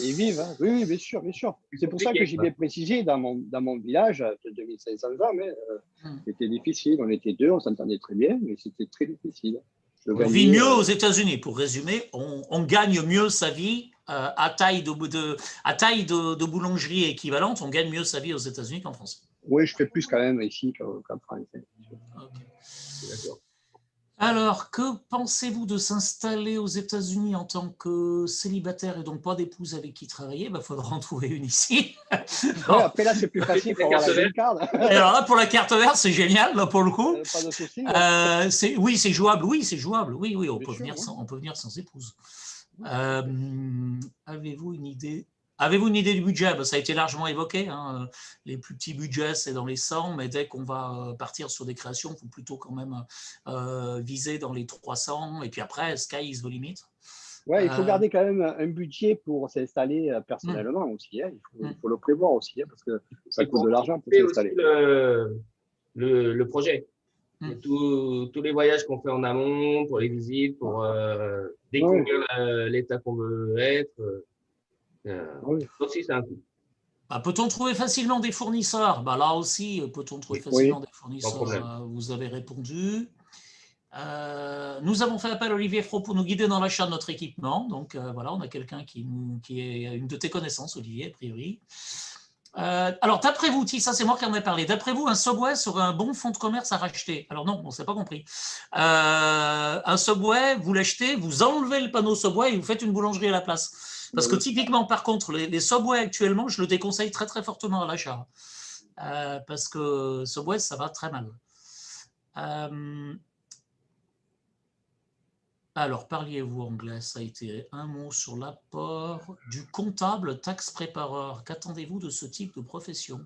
Ils vivent. Hein. Oui, bien sûr, bien sûr. C'est pour ça que j'ai bien précisé dans mon village de 2500 âmes, c'était difficile. On était 2, on s'entendait très bien, mais c'était très difficile. On vit mieux aux États-Unis. Pour résumer, on gagne mieux sa vie à taille de boulangerie équivalente. On gagne mieux sa vie aux États-Unis qu'en France. Oui, je fais plus quand même ici qu'en France. Okay. D'accord. Alors, que pensez-vous de s'installer aux États-Unis en tant que célibataire et donc pas d'épouse avec qui travailler? Il faudra en trouver une ici. Ouais, après, là, c'est plus facile pour avoir la green card. Et alors là, pour la carte verte, c'est génial, là, pour le coup. Pas de souci. Oui, c'est jouable. Oui, c'est jouable. Oui, on peut venir sans épouse. Avez-vous une idée? Avez-vous une idée du budget? Ça a été largement évoqué. Hein. Les plus petits budgets, c'est dans les 100, mais dès qu'on va partir sur des créations, il faut plutôt quand même viser dans les 300. Et puis après, sky is the limit. Ouais, il faut garder quand même un budget pour s'installer personnellement aussi. Hein. Il faut le prévoir aussi, hein, parce que ça coûte de l'argent pour s'installer. Le projet. Tous les voyages qu'on fait en amont, pour les visites, pour découvrir l'état qu'on veut être. Aussi, c'est un coup. Peut-on trouver facilement des fournisseurs? Là aussi, peut-on trouver facilement des fournisseurs? Vous avez répondu. Nous avons fait appel à Olivier Fro pour nous guider dans l'achat de notre équipement. Donc voilà, on a quelqu'un qui est une de tes connaissances, Olivier, a priori. Alors, d'après vous, ça c'est moi qui en ai parlé, d'après vous, un Subway serait un bon fonds de commerce à racheter? Alors non, on ne s'est pas compris. Un Subway, vous l'achetez, vous enlevez le panneau Subway et vous faites une boulangerie à la place. Parce que typiquement, par contre, les Subway actuellement, je le déconseille très très fortement à l'achat. Parce que Subway, ça va très mal. Alors, parliez-vous anglais? Ça a été un mot sur l'apport du comptable tax preparer. Qu'attendez-vous de ce type de profession?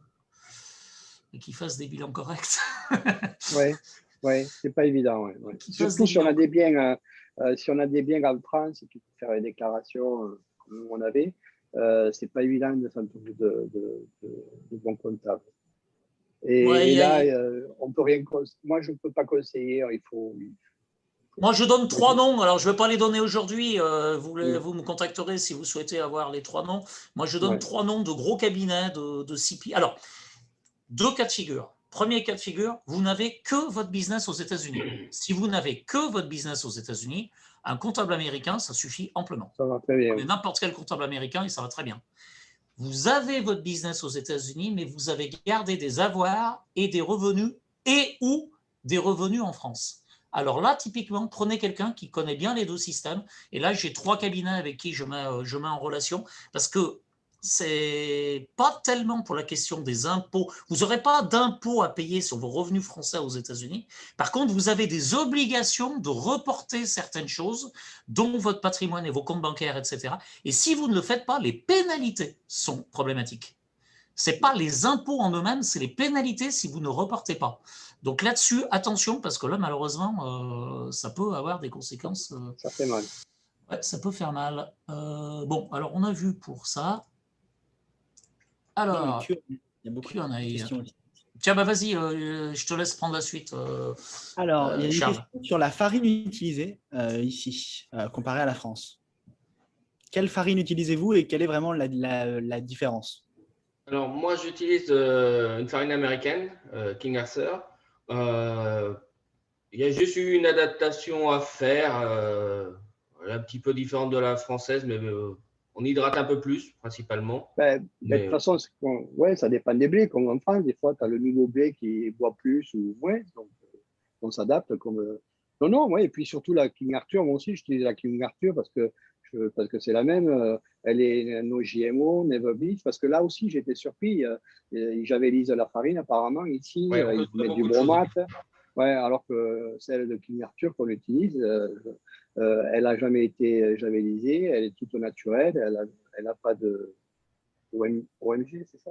Et qu'il fasse des bilans corrects. Oui, c'est pas évident. Ouais. Surtout si on a des biens, en France et qu'il faut faire les déclarations comme on avait, c'est pas évident de s'entourer de bons comptables. Et là, on peut rien. Moi, je ne peux pas conseiller. Moi, je donne 3 noms. Alors, je ne vais pas les donner aujourd'hui. Vous me contacterez si vous souhaitez avoir les 3 noms. Moi, je donne 3 noms de gros cabinets de CP. Alors, 2 cas de figure. Premier cas de figure, vous n'avez que votre business aux États-Unis. Si vous n'avez que votre business aux États-Unis, un comptable américain, ça suffit amplement. Ça va très bien. N'importe quel comptable américain et ça va très bien. Vous avez votre business aux États-Unis, mais vous avez gardé des avoirs et des revenus ou des revenus en France. Alors là, typiquement, prenez quelqu'un qui connaît bien les 2 systèmes. Et là, j'ai 3 cabinets avec qui je mets en relation parce que c'est pas tellement pour la question des impôts. Vous n'aurez pas d'impôts à payer sur vos revenus français aux États-Unis. Par contre, vous avez des obligations de reporter certaines choses, dont votre patrimoine et vos comptes bancaires, etc. Et si vous ne le faites pas, les pénalités sont problématiques. Ce n'est pas les impôts en eux-mêmes, c'est les pénalités si vous ne reportez pas. Donc là-dessus, attention, parce que là, malheureusement, ça peut avoir des conséquences. Ça fait mal. Ouais, ça peut faire mal. Bon, alors on a vu pour ça. Alors, il y a beaucoup de questions aussi. Tiens, vas-y, je te laisse prendre la suite. Alors, il y a une Charles. question sur la farine utilisée ici, comparée à la France. Quelle farine utilisez-vous et quelle est vraiment la différence? Alors, moi, j'utilise une farine américaine, King Arthur. Il y a juste eu une adaptation à faire, un petit peu différente de la française, mais on hydrate un peu plus, principalement. De toute façon, ça dépend des blés. Comme en France, des fois, tu as le nouveau blé qui boit plus ou moins. Donc, on s'adapte. Et puis surtout, la King Arthur, moi aussi, j'utilise la King Arthur parce que c'est la même. Elle est no GMO, never beef. Parce que là aussi, j'étais surpris. Ils javellisent la farine, apparemment. Ici, ils mettent du bromate. Alors que celle de King Arthur qu'on utilise, elle n'a jamais été javellisée, elle est toute naturelle, elle n'a pas de OMG, c'est ça?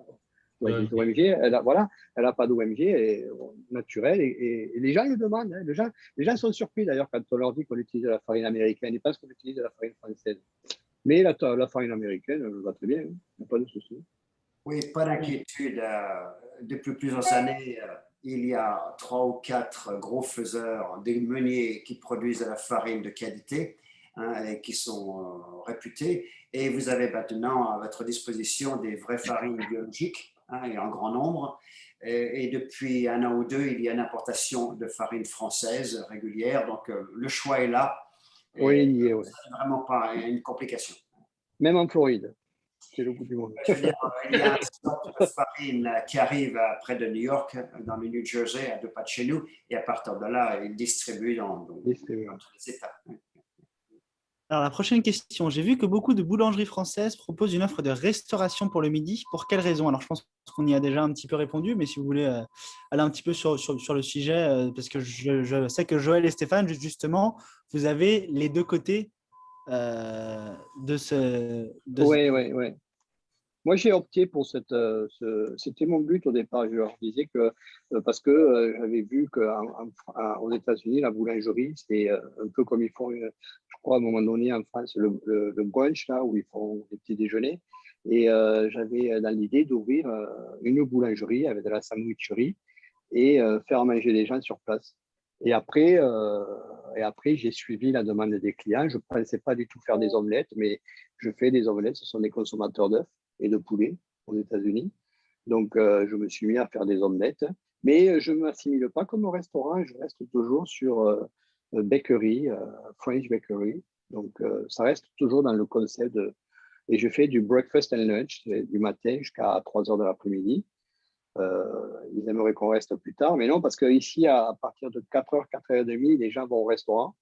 OMG, elle n'a pas d'OMG, elle est naturelle et les gens le demandent. Hein. Les gens sont surpris d'ailleurs quand on leur dit qu'on utilise la farine américaine, ils pensent qu'on utilise la farine française. Mais la farine américaine va très bien, il n'y a pas de souci. Oui, pas d'inquiétude. Depuis plusieurs années, il y a 3 ou 4 gros faiseurs, des meuniers qui produisent de la farine de qualité et qui sont réputés. Et vous avez maintenant à votre disposition des vraies farines biologiques hein, et en grand nombre. Et depuis un an ou deux, il y a une importation de farine française régulière. Donc, le choix est là. Oui, il y est, Ce ouais. n'est vraiment pas une complication. Même en Floride, c'est le bout du monde. Je veux dire, il y a un stock de farine qui arrive près de New York, dans le New Jersey, à 2 pas de chez nous. Et à partir de là, il distribue dans tous les États. Alors, la prochaine question. J'ai vu que beaucoup de boulangeries françaises proposent une offre de restauration pour le midi. Pour quelles raisons? Alors, je pense qu'on y a déjà un petit peu répondu, mais si vous voulez aller un petit peu sur le sujet, parce que je sais que Joël et Stéphane, justement, vous avez les deux côtés de ce… Oui. Moi, j'ai opté pour c'était mon but au départ. Je leur disais que, parce que j'avais vu qu'aux États-Unis, la boulangerie, c'est un peu comme ils font, je crois, à un moment donné en France, le brunch, là, où ils font des petits déjeuners. Et j'avais dans l'idée d'ouvrir une boulangerie avec de la sandwicherie et faire manger les gens sur place. Et après, j'ai suivi la demande des clients. Je ne pensais pas du tout faire des omelettes, mais je fais des omelettes. Ce sont des consommateurs d'œufs et de poulet aux États-Unis. Donc, je me suis mis à faire des omelettes. Mais je ne m'assimile pas comme au restaurant. Je reste toujours sur bakery, French bakery. Donc, ça reste toujours dans le concept et je fais du breakfast and lunch du matin jusqu'à 3 heures de l'après-midi. Ils aimeraient qu'on reste plus tard, mais non, parce qu'ici, à partir de 4h, 4h30, les gens vont au restaurant.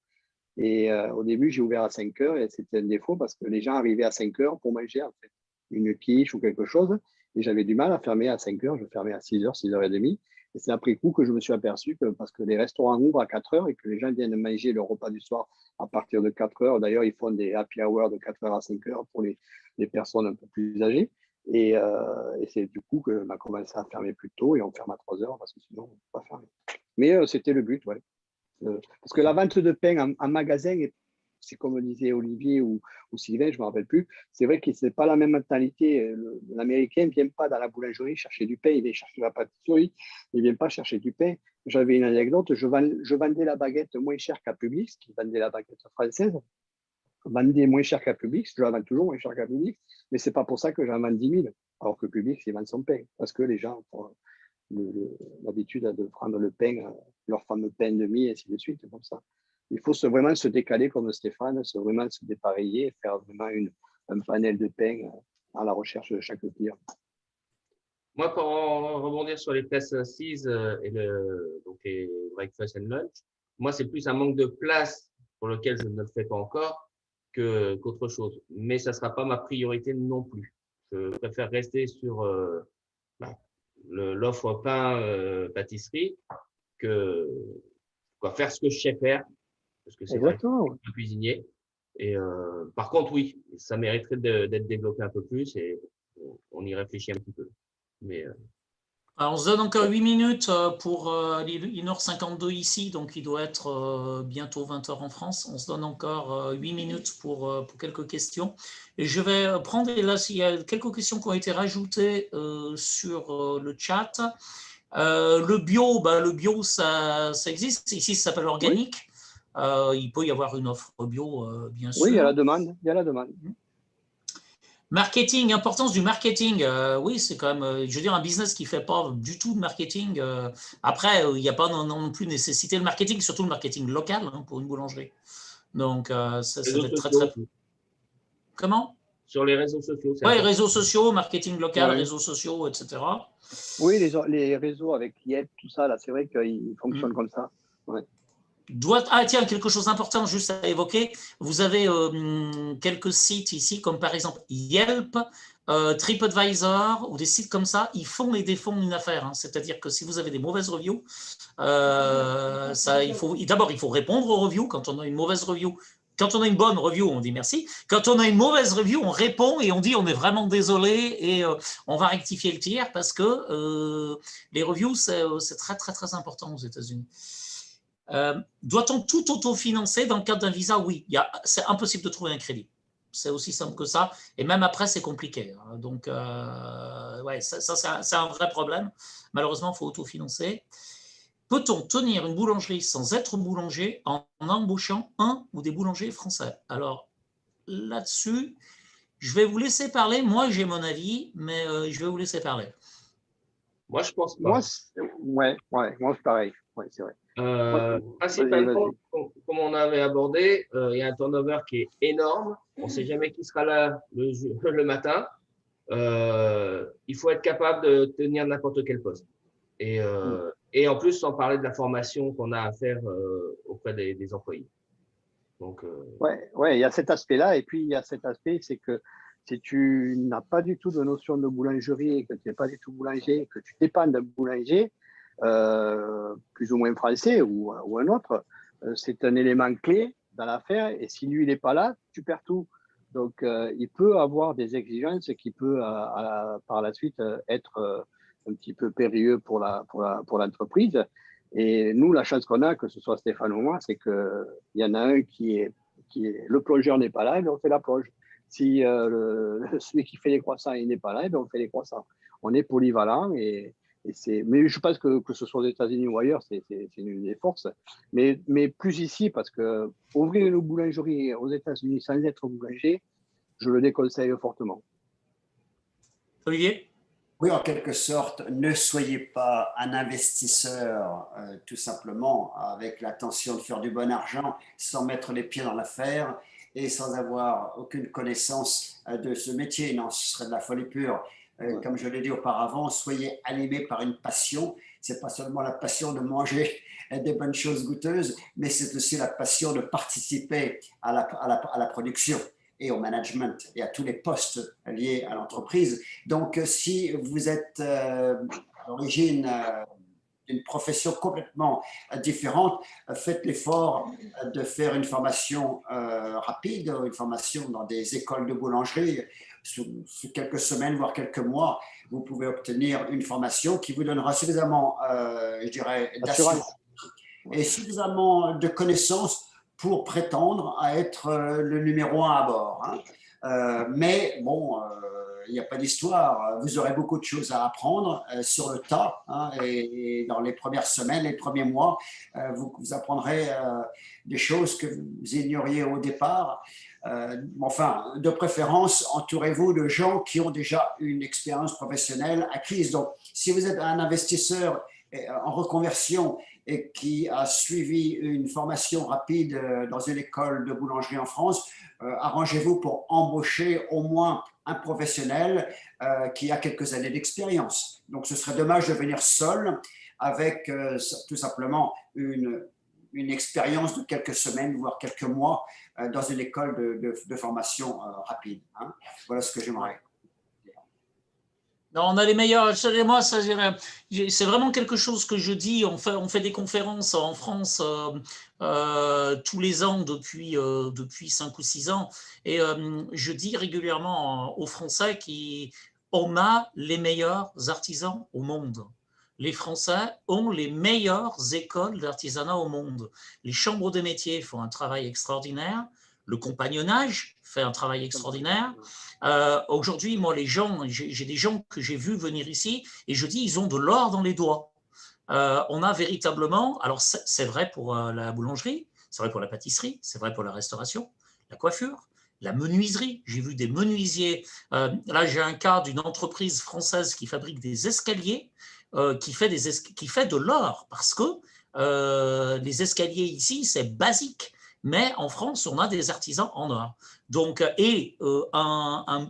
Et au début, j'ai ouvert à 5h et c'était un défaut parce que les gens arrivaient à 5h pour manger en fait, une quiche ou quelque chose. Et j'avais du mal à fermer à 5h, je fermais à 6h, 6h30. Et c'est après coup que je me suis aperçu que parce que les restaurants ouvrent à 4h et que les gens viennent manger leur repas du soir à partir de 4h. D'ailleurs, ils font des happy hours de 4h à 5h pour les personnes un peu plus âgées. Et c'est du coup qu'on a commencé à fermer plus tôt et on ferme à 3h parce que sinon, on ne peut pas fermer. Mais c'était le but, ouais. Parce que la vente de pain en magasin, c'est comme disait Olivier ou Sylvain, je ne me rappelle plus, c'est vrai que ce n'est pas la même mentalité. L'Américain ne vient pas dans la boulangerie chercher du pain, il vient chercher la pâtisserie, il ne vient pas chercher du pain. J'avais une anecdote, je vendais la baguette moins chère qu'à Publix, qui vendait la baguette française. Je vendais moins cher qu'à Publix, je la vends toujours moins cher qu'à Publix, mais ce n'est pas pour ça que j'en vends 10 000, alors que Publix, ils vendent son pain, parce que les gens ont l'habitude de prendre le pain, leur fameux pain de mie, et ainsi de suite, comme ça. Il faut vraiment se décaler comme Stéphane, vraiment se dépareiller et faire vraiment un panel de pain à la recherche de chaque client. Moi, pour rebondir sur les places assises et les breakfast and lunch, moi, c'est plus un manque de place pour lequel je ne le fais pas encore qu'autre chose. Mais ça ne sera pas ma priorité non plus. Je préfère rester sur l'offre pain pâtisserie que faire ce que je sais faire. Parce que c'est vrai que je suis un cuisinier. Et par contre, oui, ça mériterait d'être développé un peu plus et on y réfléchit un petit peu. Mais, Alors, on se donne encore 8 minutes pour 1h52 ici, donc il doit être bientôt 20h en France. On se donne encore 8 minutes pour quelques questions. Et je vais prendre, et là, il y a quelques questions qui ont été rajoutées sur le chat. Le bio, ça existe. Ici, ça s'appelle organique. Oui. Il peut y avoir une offre bio, bien sûr. Oui, il y a la demande. Marketing, importance du marketing. Oui, c'est quand même, je veux dire, un business qui ne fait pas du tout de marketing. Après, il n'y a pas non plus nécessité le marketing, surtout le marketing local pour une boulangerie. Donc, ça va être très… Comment? Sur les réseaux sociaux. Oui, réseaux sociaux, marketing local, réseaux sociaux, etc. Oui, les réseaux avec Yelp, tout ça, là, c'est vrai qu'ils fonctionnent comme ça. Ouais. Tiens, quelque chose d'important juste à évoquer. Vous avez quelques sites ici, comme par exemple Yelp, TripAdvisor ou des sites comme ça, ils font et défont une affaire. C'est-à-dire que si vous avez des mauvaises reviews, d'abord, il faut répondre aux reviews. Quand on a une mauvaise review, quand on a une bonne review, on dit merci. Quand on a une mauvaise review, on répond et on dit on est vraiment désolé et on va rectifier le tir parce que les reviews, c'est très, très, très important aux États-Unis. Doit-on tout autofinancer dans le cadre d'un visa? Oui, c'est impossible de trouver un crédit. C'est aussi simple que ça. Et même après, c'est compliqué. Donc, ouais, ça c'est un vrai problème. Malheureusement, il faut autofinancer. Peut-on tenir une boulangerie sans être boulanger en embauchant un ou des boulangers français? Alors, là-dessus, je vais vous laisser parler. Moi, j'ai mon avis, mais je vais vous laisser parler. Moi, je pense pas. Moi, moi c'est pareil. Ouais, c'est vrai. Principalement, Vas-y. comme on avait abordé, il y a un turnover qui est énorme. On ne sait jamais qui sera là le matin. Il faut être capable de tenir n'importe quel poste. Et en plus, sans parler de la formation qu'on a à faire auprès des employés. Donc, Ouais, il y a cet aspect-là. Et puis, il y a cet aspect, c'est que si tu n'as pas du tout de notion de boulangerie et que tu n'es pas du tout boulanger, que tu dépends d'un boulanger, plus ou moins français ou un autre, c'est un élément clé dans l'affaire. Et si lui, il n'est pas là, tu perds tout. Donc, il peut avoir des exigences qui peut par la suite être un petit peu périlleux pour l'entreprise. Et nous, la chance qu'on a, que ce soit Stéphane ou moi, c'est qu'il y en a un qui est le plongeur n'est pas là, et on fait la plonge. Si celui qui fait les croissants il n'est pas là, on fait les croissants. On est polyvalent mais je pense que ce soit aux États-Unis ou ailleurs, c'est une des forces. Mais plus ici, parce que ouvrir une boulangerie aux États-Unis sans être boulanger, je le déconseille fortement. Olivier? Oui, en quelque sorte, ne soyez pas un investisseur tout simplement avec l'intention de faire du bon argent sans mettre les pieds dans l'affaire et sans avoir aucune connaissance de ce métier. Non, ce serait de la folie pure. Comme je l'ai dit auparavant, soyez animés par une passion. Ce n'est pas seulement la passion de manger des bonnes choses goûteuses, mais c'est aussi la passion de participer à la production et au management et à tous les postes liés à l'entreprise. Donc, si vous êtes à l'origine d'une profession complètement différente, faites l'effort de faire une formation rapide, une formation dans des écoles de boulangerie. Sous quelques semaines, voire quelques mois, vous pouvez obtenir une formation qui vous donnera suffisamment, je dirais, d'assurance et suffisamment de connaissances pour prétendre à être le numéro 1 à bord. Mais bon, il n'y a pas d'histoire. Vous aurez beaucoup de choses à apprendre sur le tas. Et dans les premières semaines, les premiers mois, vous apprendrez des choses que vous ignoriez au départ. Enfin, de préférence, entourez-vous de gens qui ont déjà une expérience professionnelle acquise. Donc, si vous êtes un investisseur en reconversion et qui a suivi une formation rapide dans une école de boulangerie en France, arrangez-vous pour embaucher au moins un professionnel qui a quelques années d'expérience. Donc, ce serait dommage de venir seul avec tout simplement une expérience de quelques semaines, voire quelques mois dans une école de formation rapide. Voilà ce que j'aimerais. Non, on a les meilleurs. Moi, c'est vraiment quelque chose que je dis. On fait des conférences en France tous les ans depuis 5 ou 6 ans. Et je dis régulièrement aux Français qu'on a les meilleurs artisans au monde. Les Français ont les meilleures écoles d'artisanat au monde. Les chambres de métiers font un travail extraordinaire. Le compagnonnage fait un travail extraordinaire. Aujourd'hui, moi, j'ai des gens que j'ai vus venir ici et je dis, ils ont de l'or dans les doigts. On a véritablement, alors c'est vrai pour la boulangerie, c'est vrai pour la pâtisserie, c'est vrai pour la restauration, la coiffure, la menuiserie. J'ai vu des menuisiers. Là, j'ai un cas d'une entreprise française qui fabrique des escaliers, qui fait de l'or, parce que les escaliers ici, c'est basique. Mais en France, on a des artisans en or. Donc,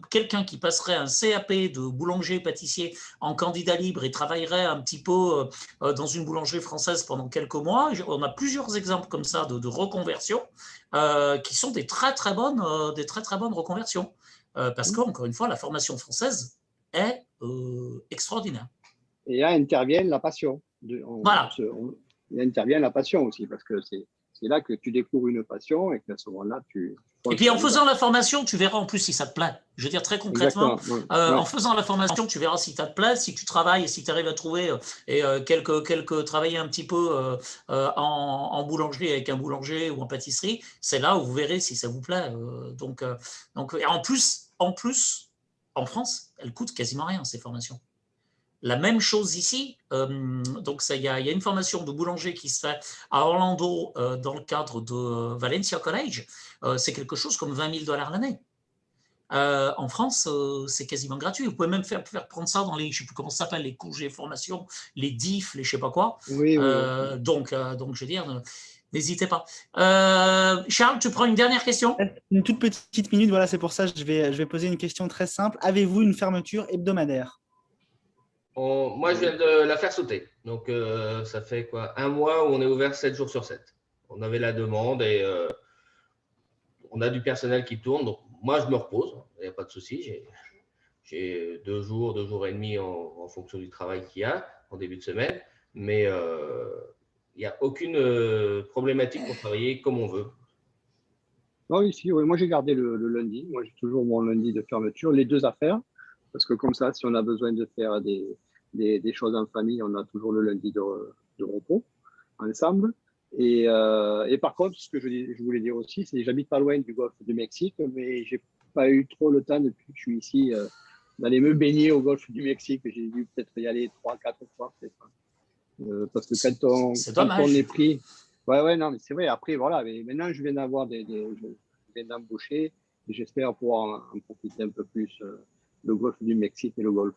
quelqu'un qui passerait un CAP de boulanger-pâtissier en candidat libre et travaillerait un petit peu dans une boulangerie française pendant quelques mois, on a plusieurs exemples comme ça de reconversion qui sont des très très bonnes reconversions. Parce qu'encore une fois, la formation française est extraordinaire. Et là intervient la passion. Voilà. Il intervient la passion aussi, parce que c'est là que tu découvres une passion et qu'à ce moment-là, tu... Et puis en faisant la formation, tu verras en plus si ça te plaît. Je veux dire très concrètement, en faisant la formation, tu verras si ça te plaît, si tu travailles et si tu arrives à trouver travailler un petit peu en boulangerie avec un boulanger ou en pâtisserie, c'est là où vous verrez si ça vous plaît. Donc, et en plus, en France, elles coûtent quasiment rien ces formations. La même chose ici, donc il y a une formation de boulanger qui se fait à Orlando dans le cadre de Valencia College, c'est quelque chose comme $20,000 l'année. En France, c'est quasiment gratuit. Vous pouvez même faire prendre ça dans les, je ne sais plus comment ça s'appelle, les congés formation, les DIF, les je ne sais pas quoi. Oui, donc, je veux dire, n'hésitez pas. Charles, tu prends une dernière question? Une toute petite minute, voilà, c'est pour ça que je vais poser une question très simple. Avez-vous une fermeture hebdomadaire? Moi, je viens de la faire sauter. Donc, ça fait quoi, 1 mois où on est ouvert 7 jours sur 7. On avait la demande et on a du personnel qui tourne. Donc, moi, je me repose. Il n'y a pas de souci. J'ai 2 jours, 2 jours et demi en fonction du travail qu'il y a en début de semaine. Mais il n'y a aucune problématique pour travailler comme on veut. Non, ici, oui, moi j'ai gardé le lundi. Moi j'ai toujours mon lundi de fermeture, les 2 affaires. Parce que comme ça, si on a besoin de faire des choses en famille, on a toujours le lundi de repos ensemble. Et par contre, ce que je voulais dire aussi, c'est que j'habite pas loin du golfe du Mexique, mais j'ai pas eu trop le temps depuis que je suis ici d'aller me baigner au golfe du Mexique. J'ai dû peut-être y aller 3-4 fois, peut-être. Parce que quand on est pris… Ouais, non, mais c'est vrai. Après, voilà. Mais maintenant, je viens d'avoir je viens d'embaucher et j'espère pouvoir en profiter un peu plus le golfe du Mexique et le golfe.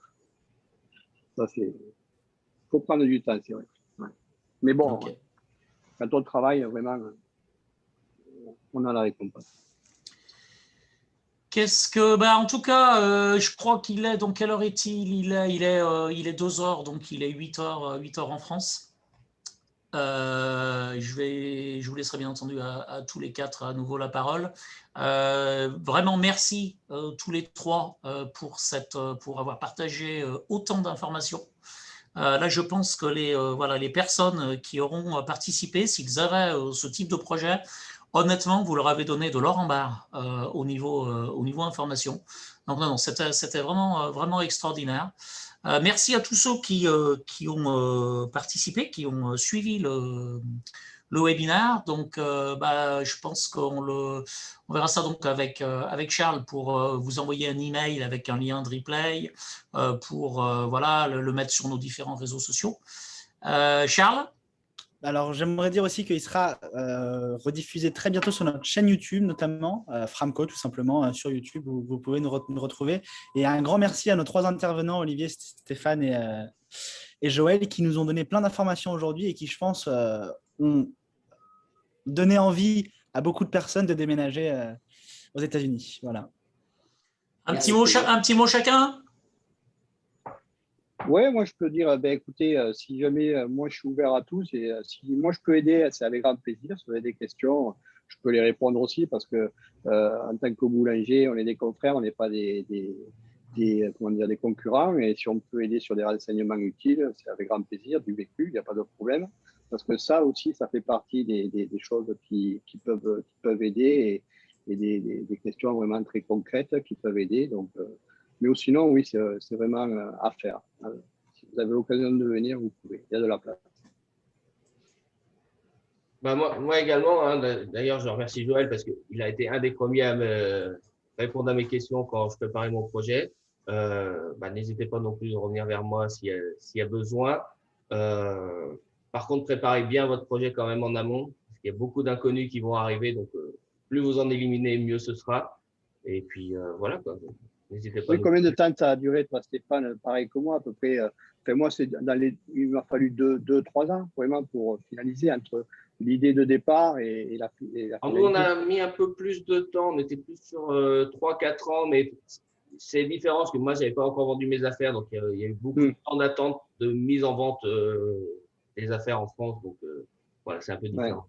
Ça, c'est… Il faut prendre du temps, c'est vrai. Ouais. Mais bon, okay. Quand on travaille, vraiment, on a la récompense. Qu'est-ce que… en tout cas, je crois qu'il est… Donc, quelle heure est-il? Il est 2 heures, donc il est 8 heures en France. Je vous laisserai bien entendu à tous les 4 à nouveau la parole. Vraiment merci tous les 3 pour avoir partagé autant d'informations. Là, je pense que les personnes qui auront participé, s'ils avaient ce type de projet, honnêtement, vous leur avez donné de l'or en barre au niveau information. Donc non, c'était vraiment extraordinaire. Merci à tous ceux qui ont participé, qui ont suivi le webinaire. Donc, je pense qu'on verra ça donc avec Charles pour vous envoyer un email avec un lien de replay pour le mettre sur nos différents réseaux sociaux. Charles? Alors, j'aimerais dire aussi qu'il sera rediffusé très bientôt sur notre chaîne YouTube, notamment Framco, tout simplement, sur YouTube, où vous pouvez nous retrouver. Et un grand merci à nos 3 intervenants, Olivier, Stéphane et Joël, qui nous ont donné plein d'informations aujourd'hui et qui, je pense, ont donné envie à beaucoup de personnes de déménager aux États-Unis. Voilà. Un petit mot chacun? Oui, moi je peux dire, écoutez, si jamais moi je suis ouvert à tous et si moi je peux aider, c'est avec grand plaisir. Si vous avez des questions, je peux les répondre aussi parce que en tant que boulanger, on est des confrères, on n'est pas des concurrents. Et si on peut aider sur des renseignements utiles, c'est avec grand plaisir, du vécu, il n'y a pas de problème. Parce que ça aussi, ça fait partie des choses qui peuvent aider et des questions vraiment très concrètes qui peuvent aider. Donc, mais sinon, oui, c'est vraiment à faire. Si vous avez l'occasion de venir, vous pouvez. Il y a de la place. Moi également, hein, d'ailleurs, je remercie Joël parce qu'il a été un des premiers à me répondre à mes questions quand je préparais mon projet. N'hésitez pas non plus à revenir vers moi s'il y a besoin. Par contre, préparez bien votre projet quand même en amont, parce qu'il y a beaucoup d'inconnus qui vont arriver. Donc, plus vous en éliminez, mieux ce sera. Et puis, voilà, quoi. N'hésitez pas. Oui, combien de temps ça a duré, toi, Stéphane? Pareil que moi, à peu près. Moi, il m'a fallu 2-3 ans, vraiment, pour finaliser entre l'idée de départ et la nous, on a mis un peu plus de temps. On était plus sur 3-4 ans, mais c'est différent parce que moi, je n'avais pas encore vendu mes affaires. Donc, il y a eu beaucoup de temps d'attente de mise en vente des affaires en France. Donc, voilà, c'est un peu différent.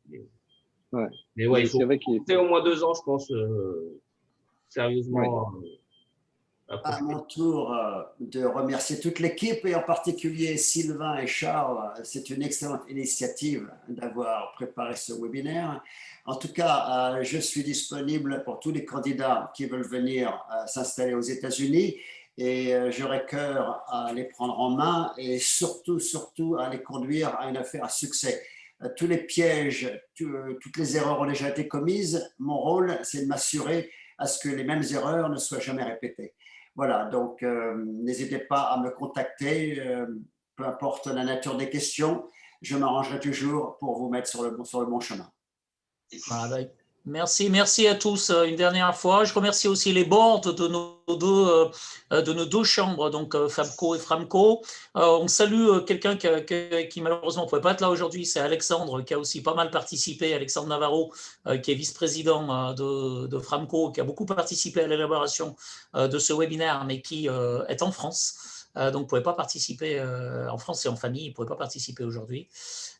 Ouais. Mais ouais, il faut compter au moins 2 ans, je pense, sérieusement. À mon tour de remercier toute l'équipe et en particulier Sylvain et Charles. C'est une excellente initiative d'avoir préparé ce webinaire. En tout cas, je suis disponible pour tous les candidats qui veulent venir s'installer aux États-Unis et j'aurai cœur à les prendre en main et surtout à les conduire à une affaire à succès. Tous les pièges, toutes les erreurs ont déjà été commises. Mon rôle, c'est de m'assurer à ce que les mêmes erreurs ne soient jamais répétées. Voilà, donc n'hésitez pas à me contacter, peu importe la nature des questions, je m'arrangerai toujours pour vous mettre sur le bon chemin. Voilà, Merci à tous une dernière fois. Je remercie aussi les boards de nos deux chambres, donc FAMCO et FRAMCO. On salue quelqu'un qui malheureusement ne pouvait pas être là aujourd'hui, c'est Alexandre, qui a aussi pas mal participé, Alexandre Navarro, qui est vice-président de FRAMCO, qui a beaucoup participé à l'élaboration de ce webinaire, mais qui est en France. Donc, ne pouvait pas participer en France et en famille, il ne pouvait pas participer aujourd'hui.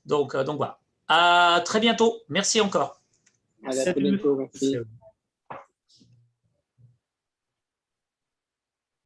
Donc voilà. À très bientôt. Merci encore. À très bientôt. Merci.